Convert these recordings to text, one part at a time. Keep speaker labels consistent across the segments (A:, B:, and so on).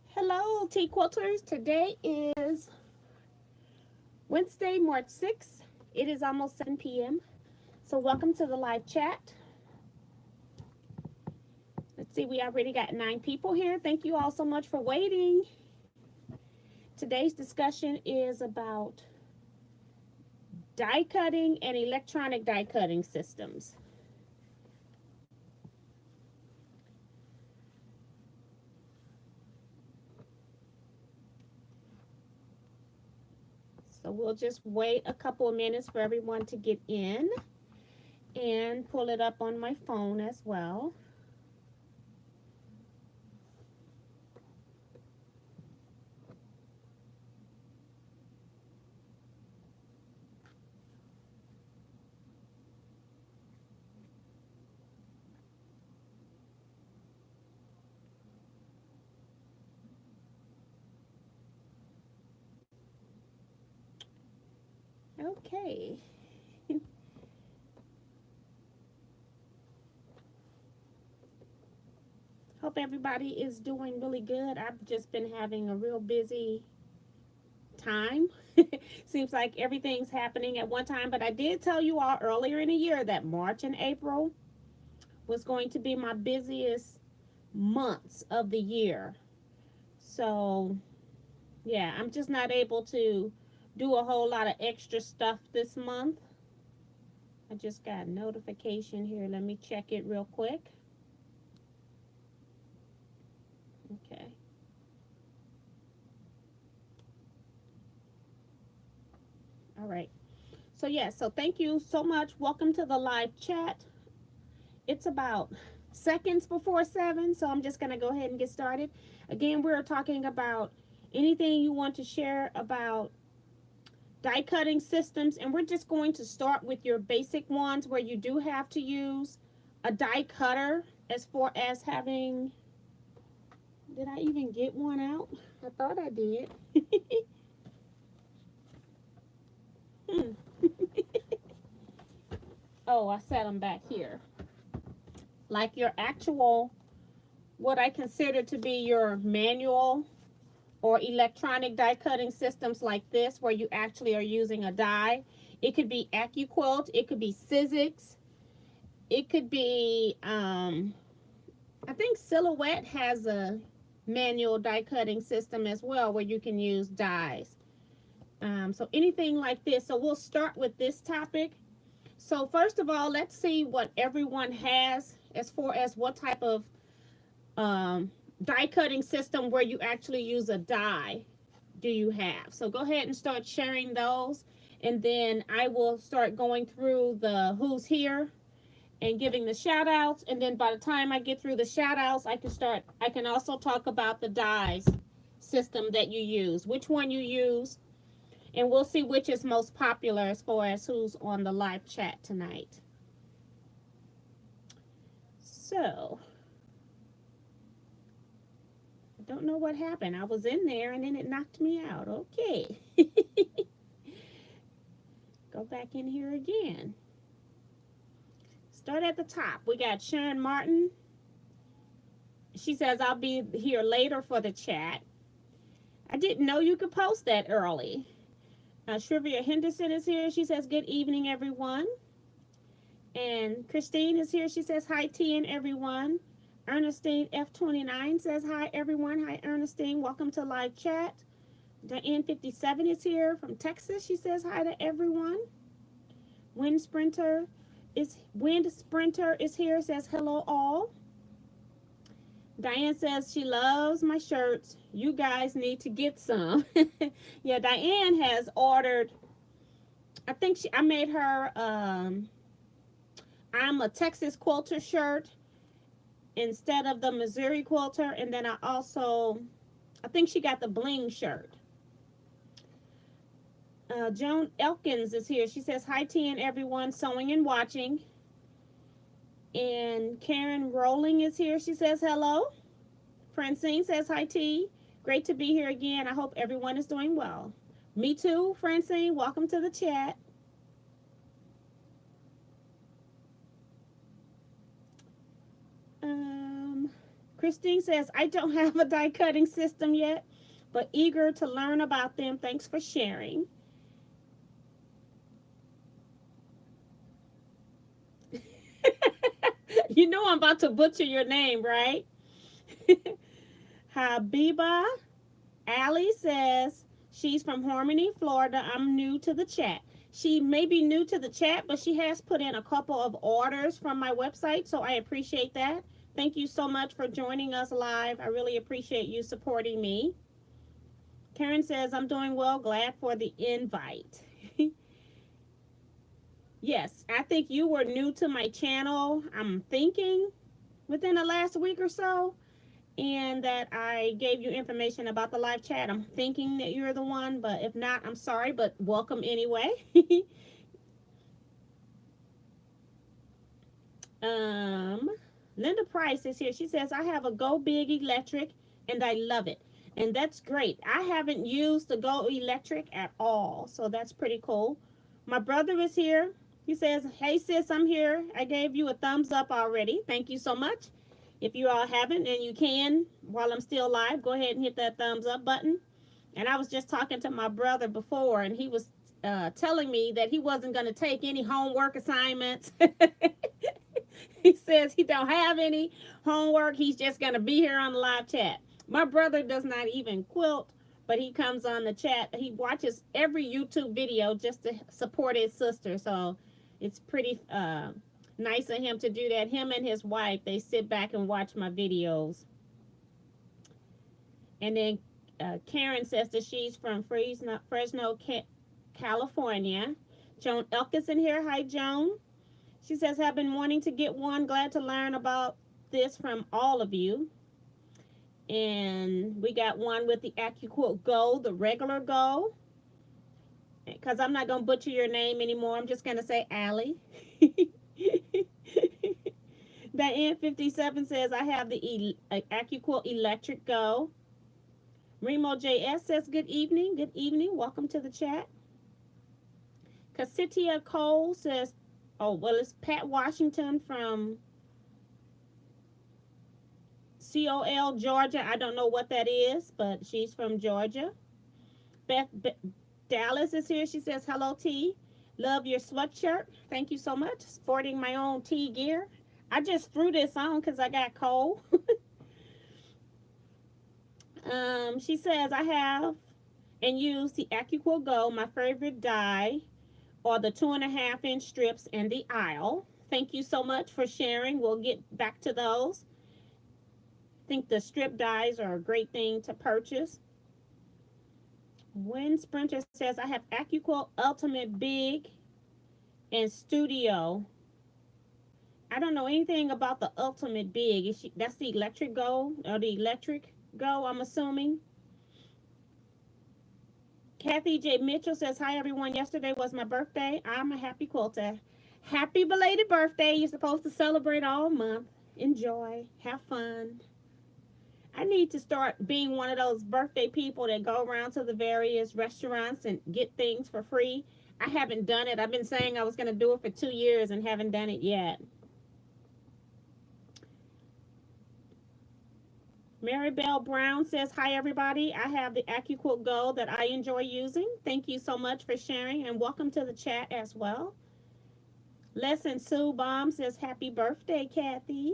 A: Hello, Teaquilters. Today is Wednesday, March 6th. It is almost 7 p.m. So, welcome to the live chat. Let's see, we already got 9 people here. Thank you all so much for waiting. Today's discussion is about die cutting and electronic die cutting systems. So, we'll just wait a couple of minutes for everyone to get in and pull it up on my phone as well. Okay. Hope everybody is doing really good. I've just been having a real busy time. Seems like everything's happening at one time, but I did tell you all earlier in the year that March and April was going to be my busiest months of the year. So, yeah, I'm just not able to do a whole lot of extra stuff this month. I just got a notification here. Let me check it real quick. Okay. All right. So, yeah, so thank you so much. Welcome to the live chat. It's about seconds before 7, so I'm just going to go ahead and get started. Again, we're talking about anything you want to share about die cutting systems, and we're just going to start with your basic ones where you do have to use a die cutter. As far as having, did I even get one out? I thought I did. hmm. Oh, I set them back here. Like your actual, what I consider to be your manual or electronic die cutting systems like this, where you actually are using a die. It could be Teaquilts, it could be Sizzix, it could be, I think Silhouette has a manual die cutting system as well, where you can use dies. So anything like this. So we'll start with this topic. So first of all, let's see what everyone has as far as what type of die cutting system where you actually use a die do you have. So go ahead and start sharing those, and then I will start going through the who's here and giving the shout outs, and then by the time I get through the shout outs, I can also talk about the dies system that you use, which one you use, and we'll see which is most popular as far as who's on the live chat tonight. So I don't know what happened. I was in there and then it knocked me out. Okay. Go back in here again. Start at the top. We got Sharon Martin. She says, I'll be here later for the chat. I didn't know you could post that early. Shrivia Henderson is here. She says, good evening, everyone. And Christine is here. She says, hi, T and everyone. Ernestine F29 says, hi, everyone. Hi, Ernestine. Welcome to live chat. Diane 57 is here from Texas. She says, hi to everyone. Wind Sprinter is here. Says, hello, all. Diane says she loves my shirts. You guys need to get some. Yeah, Diane has ordered, I think I made her I'm a Texas quilter shirt instead of the Missouri quilter, and then I think she got the bling shirt. Joan Elkins is here. She says, hi, T and everyone, sewing and watching. And Karen Rowling is here. She says, hello. Francine says, hi, T. Great to be here again. I hope everyone is doing well. Me too, Francine. Welcome to the chat. Christine says, I don't have a die cutting system yet, but eager to learn about them. Thanks for sharing. You know I'm about to butcher your name, right? Habiba Ali says she's from Harmony, Florida. I'm new to the chat. She may be new to the chat, but she has put in a couple of orders from my website, so I appreciate that. Thank you so much for joining us live. I really appreciate you supporting me. Karen says, I'm doing well. Glad for the invite. Yes, I think you were new to my channel, I'm thinking, within the last week or so, and that I gave you information about the live chat. I'm thinking that you're the one, but if not, I'm sorry, but welcome anyway. Linda Price is here. She says, I have a Go Big electric and I love it. And that's great. I haven't used the Go electric at all, so that's pretty cool. My brother is here. He says, hey sis, I'm here. I gave you a thumbs up already. Thank you so much. If you all haven't, and you can, while I'm still live, go ahead and hit that thumbs up button. And I was just talking to my brother before, and he was telling me that he wasn't going to take any homework assignments. He says he don't have any homework. He's just going to be here on the live chat. My brother does not even quilt, but he comes on the chat. He watches every YouTube video just to support his sister. So it's pretty nice of him to do that. Him and his wife, they sit back and watch my videos. And then Karen says that she's from Fresno, California. Joan Elkis in here. Hi, Joan. She says, I've been wanting to get one. Glad to learn about this from all of you. And we got one with the AccuQuilt Go, the regular Go. Because I'm not going to butcher your name anymore. I'm just going to say Allie. Diane 57 says, I have the AccuQuilt Electric Go. Remo JS says, good evening. Good evening. Welcome to the chat. Cassitia Cole says, oh, well, it's Pat Washington from COL, Georgia. I don't know what that is, but she's from Georgia. Beth Dallas is here. She says, hello, T. Love your sweatshirt. Thank you so much. Sporting my own T gear. I just threw this on because I got cold. She says, I have and use the AccuQuilt Go, my favorite die, or the 2.5-inch strips in the aisle. Thank you so much for sharing. We'll get back to those. I think the strip dies are a great thing to purchase. Wind Sprinter says, I have AccuQuilt Ultimate Big and Studio. I don't know anything about the Ultimate Big. That's the electric Go, or the electric Go, I'm assuming. Kathy J. Mitchell says, hi, everyone. Yesterday was my birthday. I'm a happy quilter. Happy belated birthday. You're supposed to celebrate all month. Enjoy. Have fun. I need to start being one of those birthday people that go around to the various restaurants and get things for free. I haven't done it. I've been saying I was going to do it for 2 years and haven't done it yet. Mary Bell Brown says, hi, everybody. I have the AccuQuilt Go that I enjoy using. Thank you so much for sharing, and welcome to the chat as well. Lesson Sue Baum says, happy birthday, Kathy.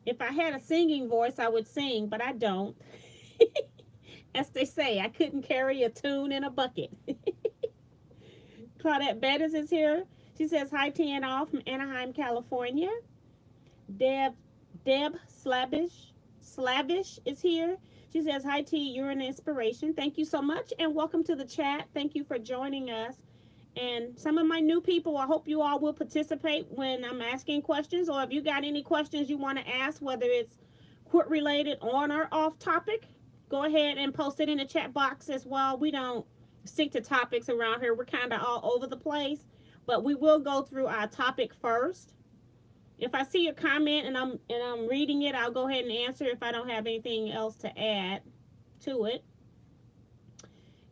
A: If I had a singing voice, I would sing, but I don't. As they say, I couldn't carry a tune in a bucket. Claudette Bettis is here. She says, hi, TNR from Anaheim, California. Deb Slavish is here. She says, hi, T, you're an inspiration. Thank you so much, and welcome to the chat. Thank you for joining us. And some of my new people, I hope you all will participate when I'm asking questions, or if you got any questions you want to ask, whether it's quilt related, on or off topic, go ahead and post it in the chat box as well. We don't stick to topics around here. We're kind of all over the place, but we will go through our topic first. If I see your comment and I'm reading it, I'll go ahead and answer if I don't have anything else to add to it.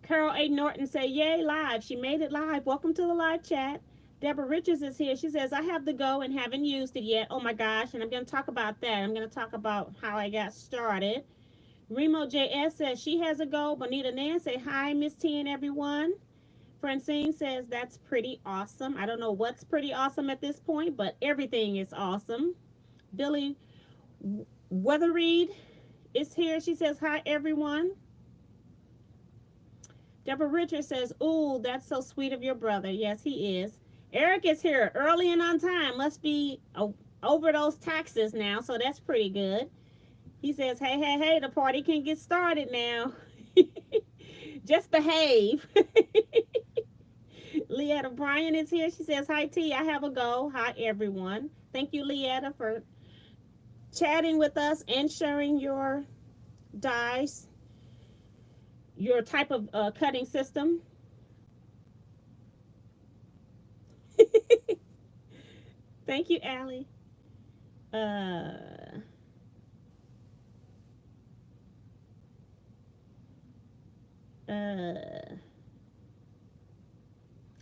A: Carol A. Norton say, yay, live. She made it live. Welcome to the live chat. Deborah Richards is here. She says, I have the Go and haven't used it yet. Oh my gosh. And I'm going to talk about that. I'm going to talk about how I got started. Remo JS says she has a Go. Bonita Nan say, hi, Miss T and everyone. Francine says, that's pretty awesome. I don't know what's pretty awesome at this point, but everything is awesome. Billy Weatherreed is here. She says, hi, everyone. Deborah Richards says, ooh, that's so sweet of your brother. Yes, he is. Eric is here early and on time. Must be over those taxes now, so that's pretty good. He says, hey, hey, hey, the party can get started now. Just behave. Leetta Bryan is here. She says, hi, T, I have a Go. Hi, everyone. Thank you, Leetta, for chatting with us and sharing your dies, your type of cutting system. Thank you, Allie.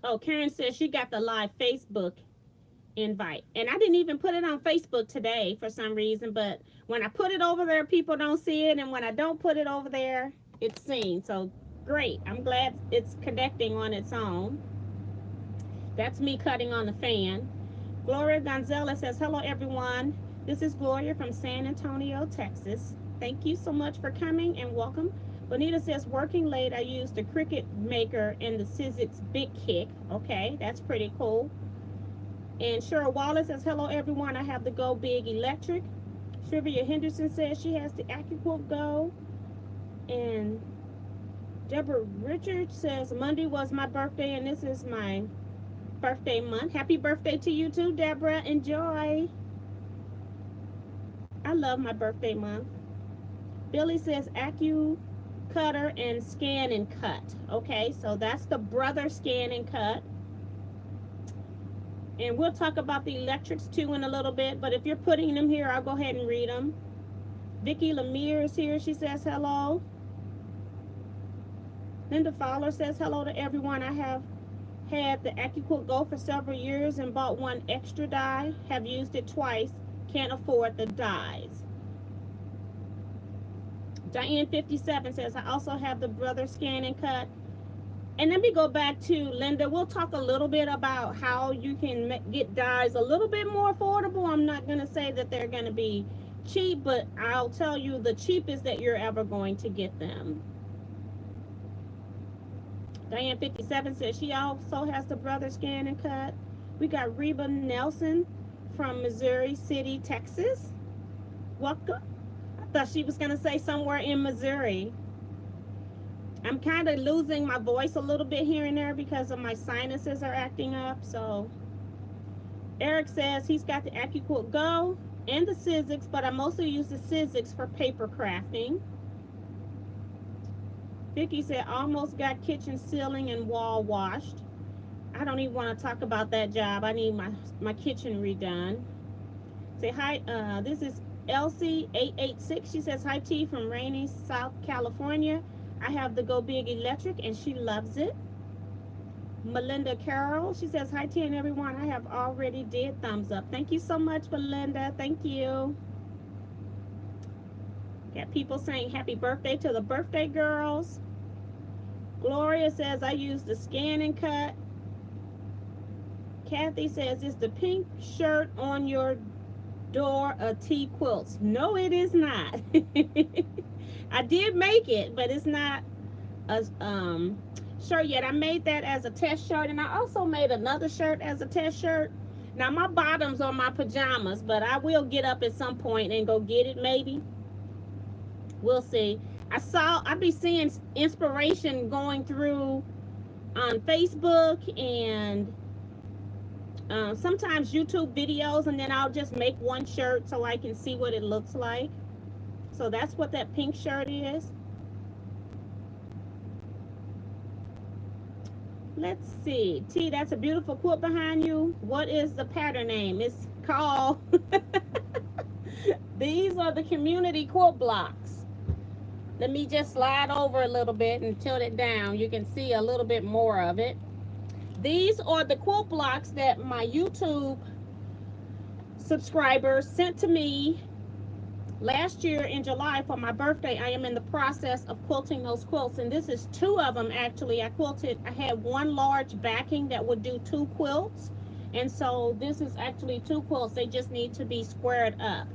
A: Oh, Karen says she got the live Facebook invite. And I didn't even put it on Facebook today for some reason, but when I put it over there, people don't see it. And when I don't put it over there, it's seen. So great. I'm glad it's connecting on its own. That's me cutting on the fan. Gloria Gonzalez says, hello, everyone. This is Gloria from San Antonio, Texas. Thank you so much for coming and welcome. Bonita says, working late, I used the Cricut Maker and the Sizzix Big Kick. Okay, that's pretty cool. And Cheryl Wallace says, hello, everyone. I have the Go Big Electric. Sylvia Henderson says she has the AccuQuilt Go. And Deborah Richards says, Monday was my birthday, and this is my birthday month. Happy birthday to you too, Deborah. Enjoy. I love my birthday month. Billy says Cutter and Scan and Cut. Okay, so that's the brother Scan and Cut. And we'll talk about the electrics too in a little bit, but if you're putting them here, I'll go ahead and read them. Vicki Lemire is here. She says hello. Linda Fowler says hello to everyone. I have had the AccuQuilt Go for several years and bought one extra die. Have used it twice. Can't afford the dies. Diane 57 says, I also have the brother Scan and Cut. And let me go back to Linda. We'll talk a little bit about how you can get dies a little bit more affordable. I'm not going to say that they're going to be cheap, but I'll tell you the cheapest that you're ever going to get them. Diane 57 says she also has the brother Scan and Cut. We got Reba Nelson from Missouri City, Texas. Welcome. I thought she was going to say somewhere in Missouri. I'm kind of losing my voice a little bit here and there because of my sinuses are acting up. So Eric says he's got the AccuQuilt Go and the Sizzix, but I mostly use the Sizzix for paper crafting. Vicky said almost got kitchen ceiling and wall washed. I don't even want to talk about that job. I need my kitchen redone. Say hi. This is Elsie 886. She says hi, T, from rainy South California. I have the Go Big Electric and she loves it. Melinda Carroll, she says hi, T, and everyone. I have already did thumbs up. Thank you so much, Melinda. Thank you. Got people saying happy birthday to the birthday girls. Gloria says I use the Scan and Cut. Kathy says, is the pink shirt on your door a Teaquilts? No, it is not. I did make it, but it's not a shirt yet. I made that as a test shirt, and I also made another shirt as a test shirt. Now my bottoms are my pajamas, but I will get up at some point and go get it maybe. We'll see. I be seeing inspiration going through on Facebook and sometimes YouTube videos, and then I'll just make one shirt so I can see what it looks like. So that's what that pink shirt is. Let's see. T, that's a beautiful quilt behind you. What is the pattern name? It's called these are the community quilt blocks. Let me just slide over a little bit and tilt it down. You can see a little bit more of it. These are the quilt blocks that my YouTube subscribers sent to me last year in July for my birthday. I am in the process of quilting those quilts, and this is 2 of them actually. I had one large backing that would do 2 quilts, and so this is actually 2 quilts. They just need to be squared up.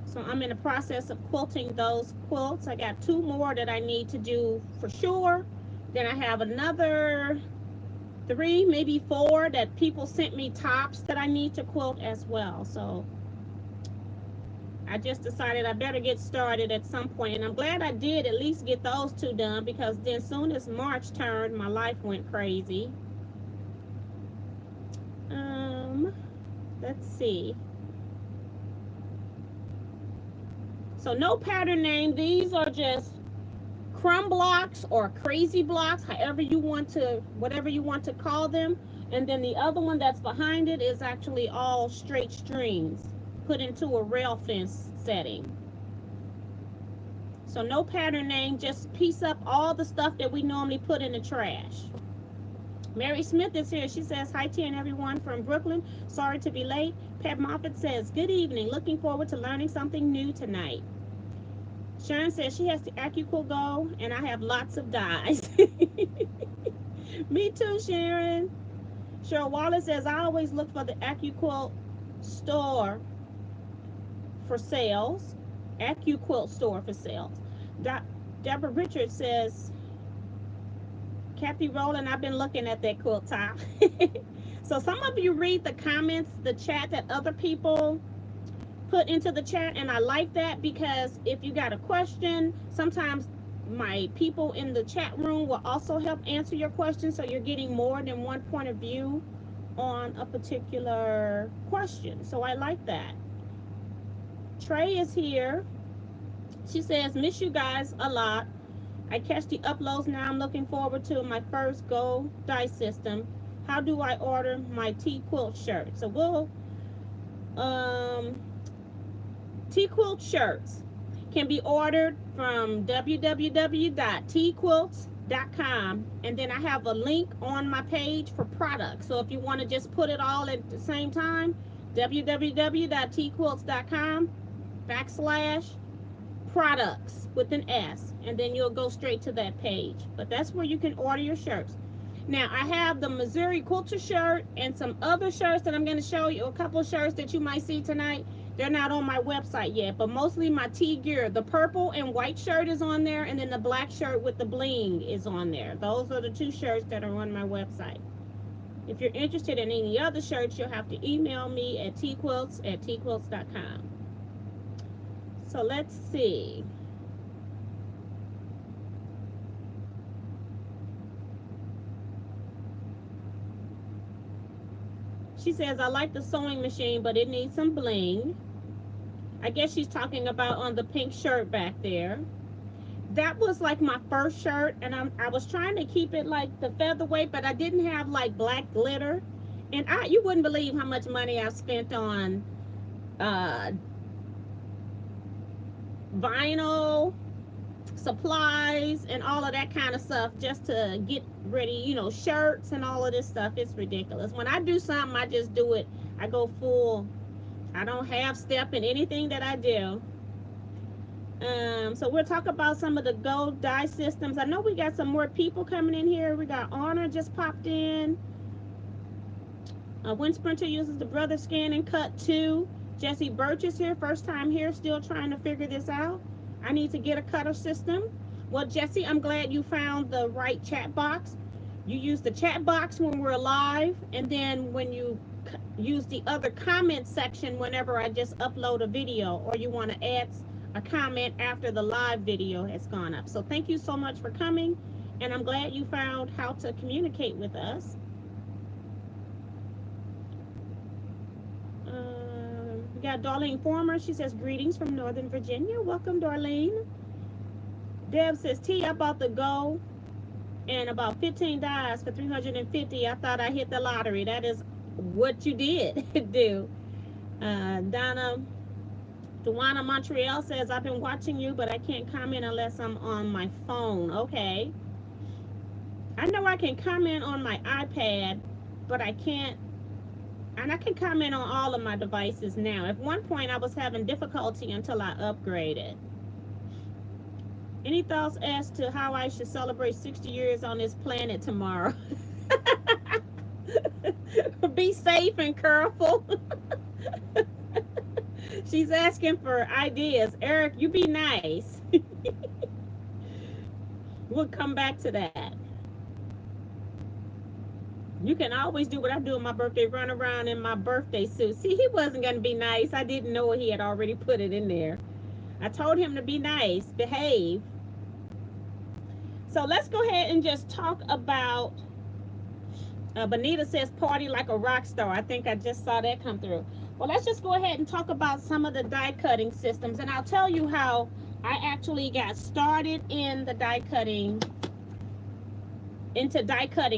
A: So I'm in the process of quilting those quilts. I got 2 more that I need to do for sure. Then I have another 3, maybe 4 that people sent me tops that I need to quilt as well. So I just decided I better get started at some point, and I'm glad I did at least get those 2 done, because then as soon as March turned, my life went crazy. Let's see. So no pattern name. These are just crumb blocks or crazy blocks, however you want to, whatever you want to call them. And then the other one that's behind it is actually all straight strings put into a rail fence setting. So no pattern name, just piece up all the stuff that we normally put in the trash. Mary Smith is here. She says, hi, T and everyone from Brooklyn. Sorry to be late. Pat Moffitt says, good evening. Looking forward to learning something new tonight. Sharon says she has the AccuQuilt Go, and I have lots of dies. Me too, Sharon. Cheryl Wallace says, I always look for the AccuQuilt store for sales. AccuQuilt store for sales. Deborah Richards says, Kathy Rowland, I've been looking at that quilt top. So some of you read the comments, the chat that other people put into the chat, and I like that, because if you got a question, sometimes my people in the chat room will also help answer your question, so you're getting more than one point of view on a particular question. So I like that. Trey is here. She says, miss you guys a lot. I catch the uploads now. I'm looking forward to my first Go die system. How do I order my Teaquilt shirt? So we'll Teaquilt shirts can be ordered from www.teaquilts.com, and then I have a link on my page for products. So if you want to just put it all at the same time, www.teaquilts.com/products with an S, and then you'll go straight to that page. But that's where you can order your shirts. Now I have the Missouri Quilter shirt and some other shirts that I'm going to show you, a couple of shirts that you might see tonight. They're not on my website yet, but mostly my tea gear. The purple and white shirt is on there, and then the black shirt with the bling is on there. Those are the 2 shirts that are on my website. If you're interested in any other shirts, you'll have to email me at teaquilts@teaquilts.com. So let's see. She says, I like the sewing machine, but it needs some bling. I guess she's talking about on the pink shirt back there. That was like my first shirt, and I was trying to keep it like the featherweight, but I didn't have like black glitter. And you wouldn't believe how much money I've spent on vinyl, supplies, and all of that kind of stuff just to get ready, you know, shirts and all of this stuff. It's ridiculous. When I do something, I just do it. I go full. I don't half step in anything that I do. So we'll talk about some of the Go die systems. I know we got some more people coming in here. We got Honor just popped in. Wind Sprinter uses the Brother Scan and Cut 2. Jesse Birch is here, first time here, still trying to figure this out. I need to get a cutter system. Well, Jesse, I'm glad you found the right chat box. You use the chat box when we're live, and then when you use the other comment section whenever I just upload a video, or you want to add a comment after the live video has gone up. So thank you so much for coming, and I'm glad you found how to communicate with us. We got Darlene Former. She says, greetings from Northern Virginia. Welcome, Darlene. Deb says, T, I bought the Go and about 15 dies for $350. I thought I hit the lottery. That is what you did do. Dejuana Montreal says, I've been watching you, but I can't comment unless I'm on my phone. Okay. I know I can comment on my iPad, but I can't, and I can comment on all of my devices now. At one point, I was having difficulty until I upgraded. Any thoughts as to how I should celebrate 60 years on this planet tomorrow? Be safe and careful. She's asking for ideas. Eric, you be nice. We'll come back to that. You can always do what I do on my birthday, run around in my birthday suit. See, he wasn't going to be nice. I didn't know he had already put it in there. I told him to be nice, behave. So let's go ahead and just talk about, Bonita says party like a rock star. I think I just saw that come through. Well, let's just go ahead and talk about some of the die cutting systems. And I'll tell you how I actually got started in the die cutting,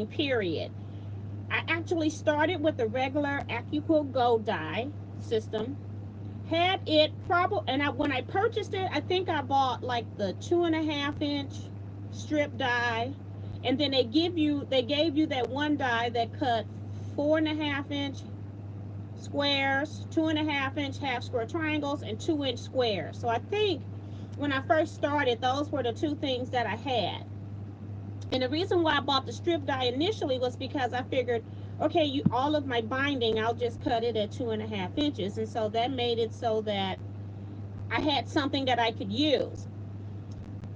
A: period. I actually started with the regular Teaquilts Go die system. Had it when I purchased it, I think I bought like the 2.5 inch strip die, and then they gave you that one die that cut 4.5 inch squares, 2.5 inch half square triangles, and 2 inch squares. So I think when I first started, those were the two things that I had. And the reason why I bought the strip die initially was because I figured, okay, all of my binding, I'll just cut it at 2.5 inches. And so that made it so that I had something that I could use.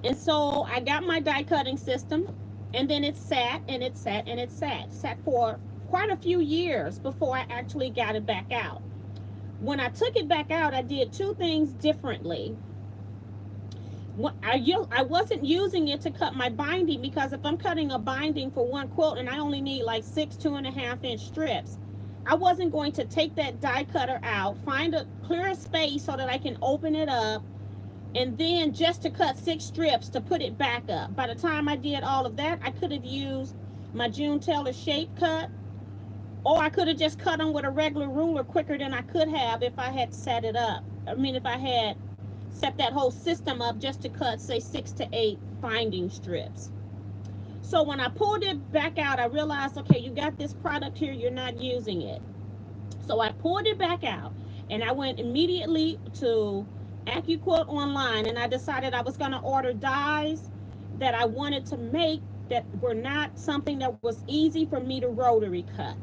A: And so I got my die cutting system, and then it sat and it sat and it sat for quite a few years before I actually got it back out. When I took it back out, I did two things differently. I wasn't using it to cut my binding, because if I'm cutting a binding for one quilt and I only need like 6 2.5 inch strips, I wasn't going to take that die cutter out, find a clear space so that I can open it up, and then just to cut 6 strips to put it back up. By the time I did all of that, I could have used my June Taylor shape cut, or I could have just cut them with a regular ruler quicker than I could have if I had set it up. If I had set that whole system up just to cut, say, 6 to 8 binding strips. So when I pulled it back out, I realized, okay, you got this product here, you're not using it. So I pulled it back out, and I went immediately to Teaquilts online, and I decided I was going to order dies that I wanted to make that were not something that was easy for me to rotary cut.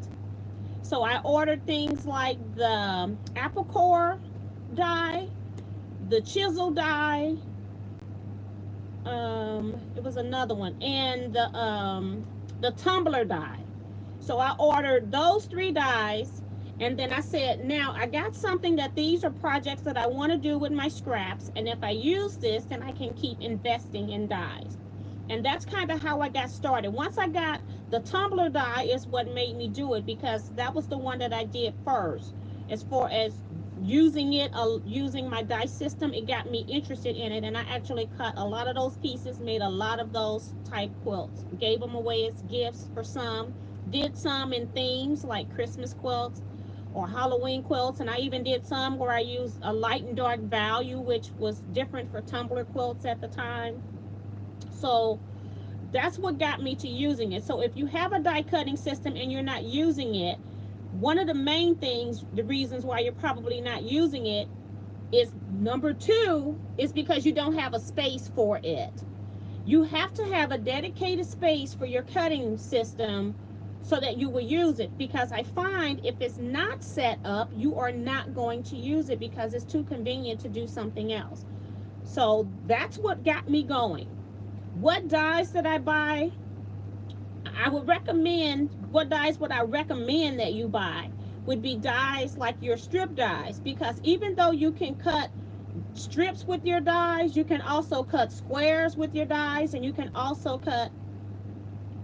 A: So I ordered things like the apple core die, the chisel die, it was another one, and the tumbler die. So I ordered those 3 dies, and then I said, now I got something that these are projects that I want to do with my scraps, and if I use this, then I can keep investing in dies. And that's kind of how I got started. Once I got the tumbler die is what made me do it, because that was the one that I did first. As far as using my die system, it got me interested in it, and I actually cut a lot of those pieces, made a lot of those type quilts, gave them away as gifts for some, did some in themes like Christmas quilts or Halloween quilts, and I even did some where I used a light and dark value, which was different for tumbler quilts at the time. So that's what got me to using it. So if you have a die cutting system and you're not using it, one of the main things, the reasons why you're probably not using it is, number 2, is because you don't have a space for it. You have to have a dedicated space for your cutting system so that you will use it, because I find if it's not set up, you are not going to use it because it's too convenient to do something else. So that's what got me going. What dies did I buy? What dies would I recommend that you buy would be dies like your strip dies, because even though you can cut strips with your dies, you can also cut squares with your dies, and you can also cut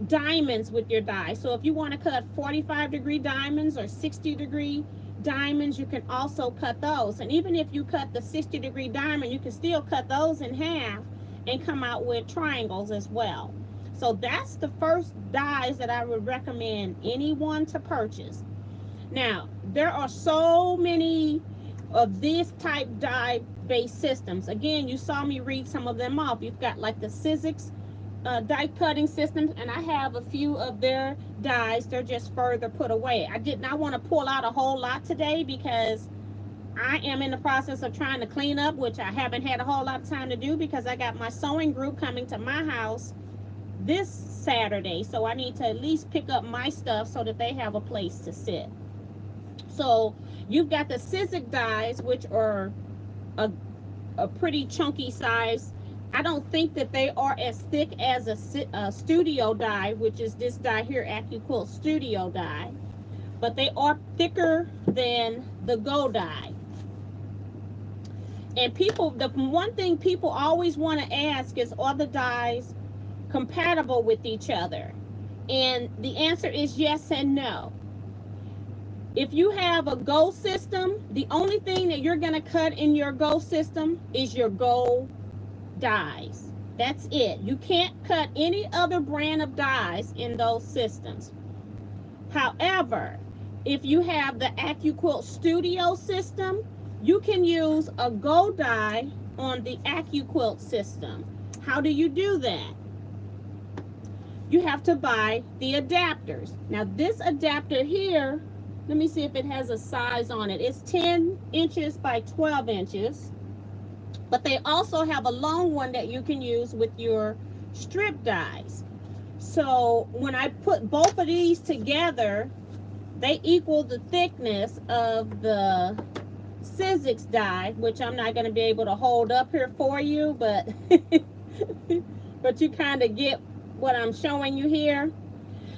A: diamonds with your dies. So if you want to cut 45-degree diamonds or 60-degree diamonds, you can also cut those. And even if you cut the 60-degree diamond, you can still cut those in half and come out with triangles as well. So that's the first dies that I would recommend anyone to purchase. Now, there are so many of this type die based systems. Again, you saw me read some of them off. You've got like the Sizzix die cutting systems, and I have a few of their dies. They're just further put away. I did not want to pull out a whole lot today because I am in the process of trying to clean up, which I haven't had a whole lot of time to do because I got my sewing group coming to my house this Saturday. So I need to at least pick up my stuff so that they have a place to sit. So you've got the Sizzix dies, which are a pretty chunky size. I don't think that they are as thick as a studio die, which is this die here, Teaquilts Studio die. But they are thicker than the Go die. And people, the one thing people always want to ask is, are the dies compatible with each other? And the answer is yes and no. If you have a Go system, the only thing that you're going to cut in your Go system is your Go dies. That's it. You can't cut any other brand of dies in those systems. However, if you have the Teaquilts Studio system, you can use a Go die on the Teaquilts system. How do you do that? You have to buy the adapters. Now this adapter here, let me see if it has a size on it. It's 10 inches by 12 inches. But they also have a long one that you can use with your strip dies. So when I put both of these together, they equal the thickness of the Sizzix die, which I'm not going to be able to hold up here for you, but but you kind of get what I'm showing you here.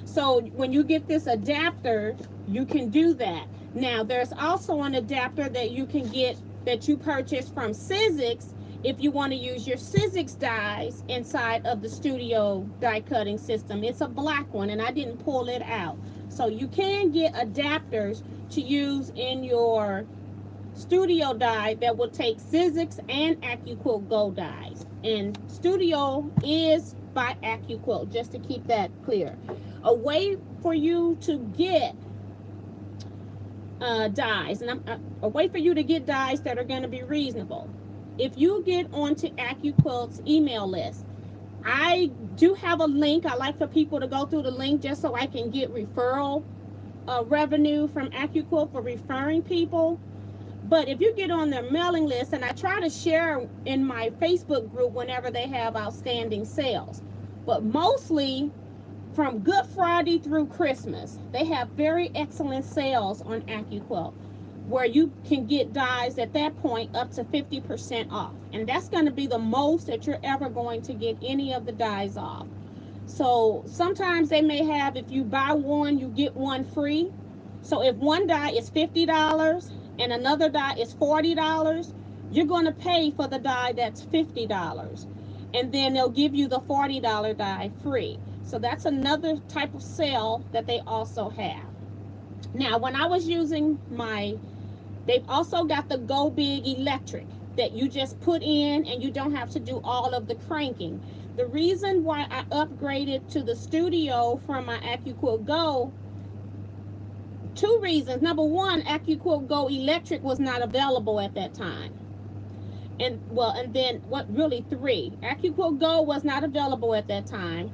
A: So when you get this adapter, you can do that. Now there's also an adapter that you can get that you purchase from Sizzix if you want to use your Sizzix dies inside of the studio die cutting system. It's a black one and I didn't pull it out. So you can get adapters to use in your studio die that will take Sizzix and Teaquilts Go dies. And studio is by Teaquilts, just to keep that clear. A way for you to get dies, and a way for you to get dies that are going to be reasonable. If you get onto Teaquilts email list, I do have a link. I like for people to go through the link just so I can get referral revenue from Teaquilts for referring people. But if you get on their mailing list, and I try to share in my Facebook group whenever they have outstanding sales, but mostly from Good Friday through Christmas, they have very excellent sales on Teaquilts where you can get dies at that point up to 50% off. And that's going to be the most that you're ever going to get any of the dies off. So sometimes they may have, if you buy one, you get one free. So if one die is $50 and another die is $40, you're going to pay for the die that's $50. And then they'll give you the $40 die free. So that's another type of sale that they also have. Now, when I was using they've also got the Go Big Electric that you just put in and you don't have to do all of the cranking. The reason why I upgraded to the studio from my Teaquilts Go, two reasons. Number one, Teaquilts Go Electric was not available at that time. And then three, Teaquilts Go was not available at that time.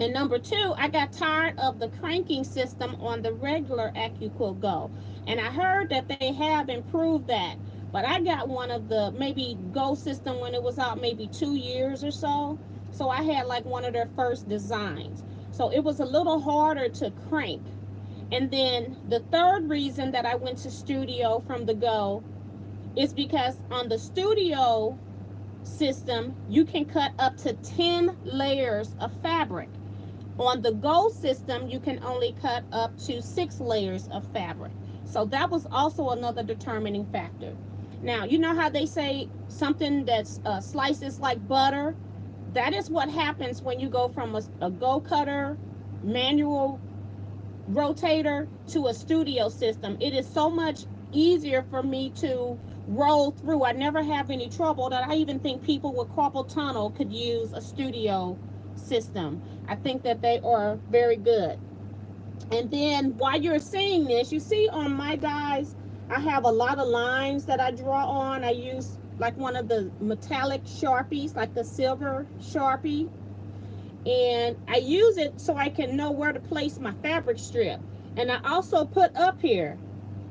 A: And number two, I got tired of the cranking system on the regular Teaquilts Go. And I heard that they have improved that. But I got one of the maybe Go system when it was out maybe 2 years or so. So I had like one of their first designs. So it was a little harder to crank. And then the third reason that I went to studio from the Go is because on the studio system, you can cut up to 10 layers of fabric. On the Go system, you can only cut up to 6 layers of fabric. So that was also another determining factor. Now, you know how they say something that's slices like butter? That is what happens when you go from a Go cutter, manual rotator, to a studio system. It is so much easier for me to roll through. I never have any trouble. That I even think people with carpal tunnel could use a studio system. I think that they are very good. And then while you're seeing this, you see on my dies, I have a lot of lines that I draw on. I use like one of the metallic Sharpies, like the silver Sharpie. And I use it so I can know where to place my fabric strip. And I also put up here,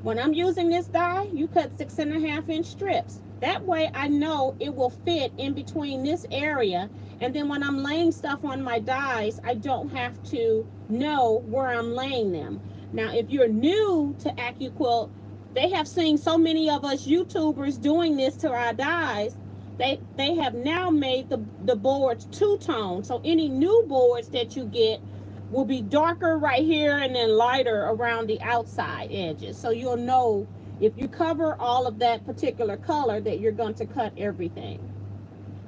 A: when I'm using this die, you cut 6.5-inch strips. That way I know it will fit in between this area. And then when I'm laying stuff on my dies, I don't have to know where I'm laying them. Now, if you're new to AccuQuilt, they have seen so many of us YouTubers doing this to our dies. They have now made the boards two-tone. So any new boards that you get will be darker right here and then lighter around the outside edges. So you'll know if you cover all of that particular color that you're going to cut everything.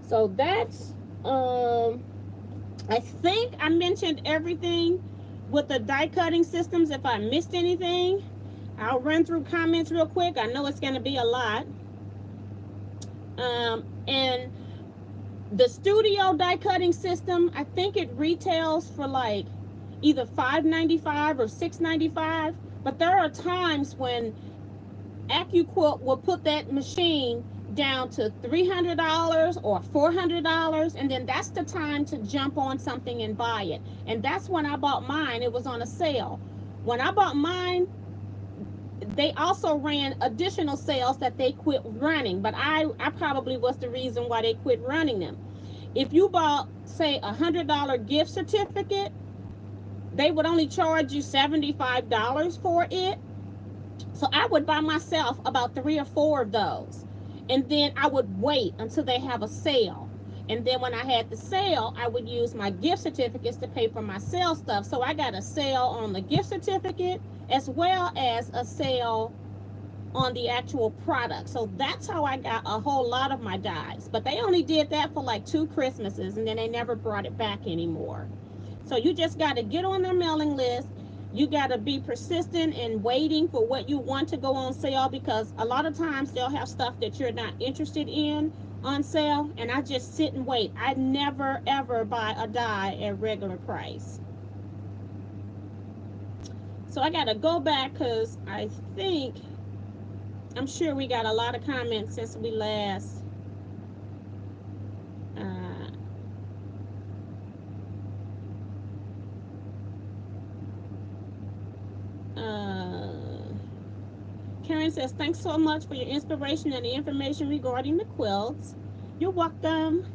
A: So that's, I think I mentioned everything with the die cutting systems. If I missed anything, I'll run through comments real quick. I know it's going to be a lot. And the studio die cutting system, I think it retails for like either $5.95 or $6.95, but there are times when AccuQuilt will put that machine down to $300 or $400, and then that's the time to jump on something and buy it. And that's when I bought mine. It was on a sale. When I bought mine, they also ran additional sales that they quit running, but I probably was the reason why they quit running them. If you bought, say, $100 gift certificate, they would only charge you $75 for it. So I would buy myself about 3 or 4 of those. And then I would wait until they have a sale. And then when I had the sale, I would use my gift certificates to pay for my sale stuff. So I got a sale on the gift certificate as well as a sale on the actual product. So that's how I got a whole lot of my dies. But they only did that for like 2 Christmases, and then they never brought it back anymore. So you just got to get on their mailing list. You got to be persistent in waiting for what you want to go on sale, because a lot of times they'll have stuff that you're not interested in on sale, and I just sit and wait. I never ever buy a die at regular price. So I got to go back because I'm sure we got a lot of comments since we last Karen says, thanks so much for your inspiration and the information regarding the quilts. You're welcome.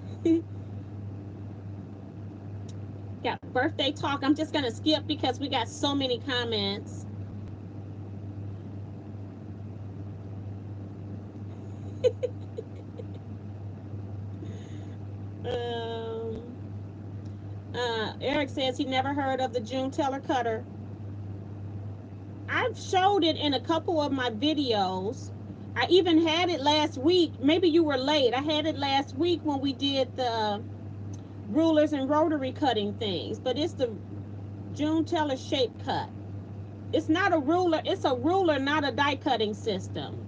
A: Got birthday talk. I'm just going to skip because we got so many comments. Eric says he never heard of the June Teller cutter. I've showed it in a couple of my videos. I even had it last week. Maybe you were late. I had it last week when we did the rulers and rotary cutting things, but it's the June Teller shape cut. It's not a ruler. It's a ruler, not a die cutting system.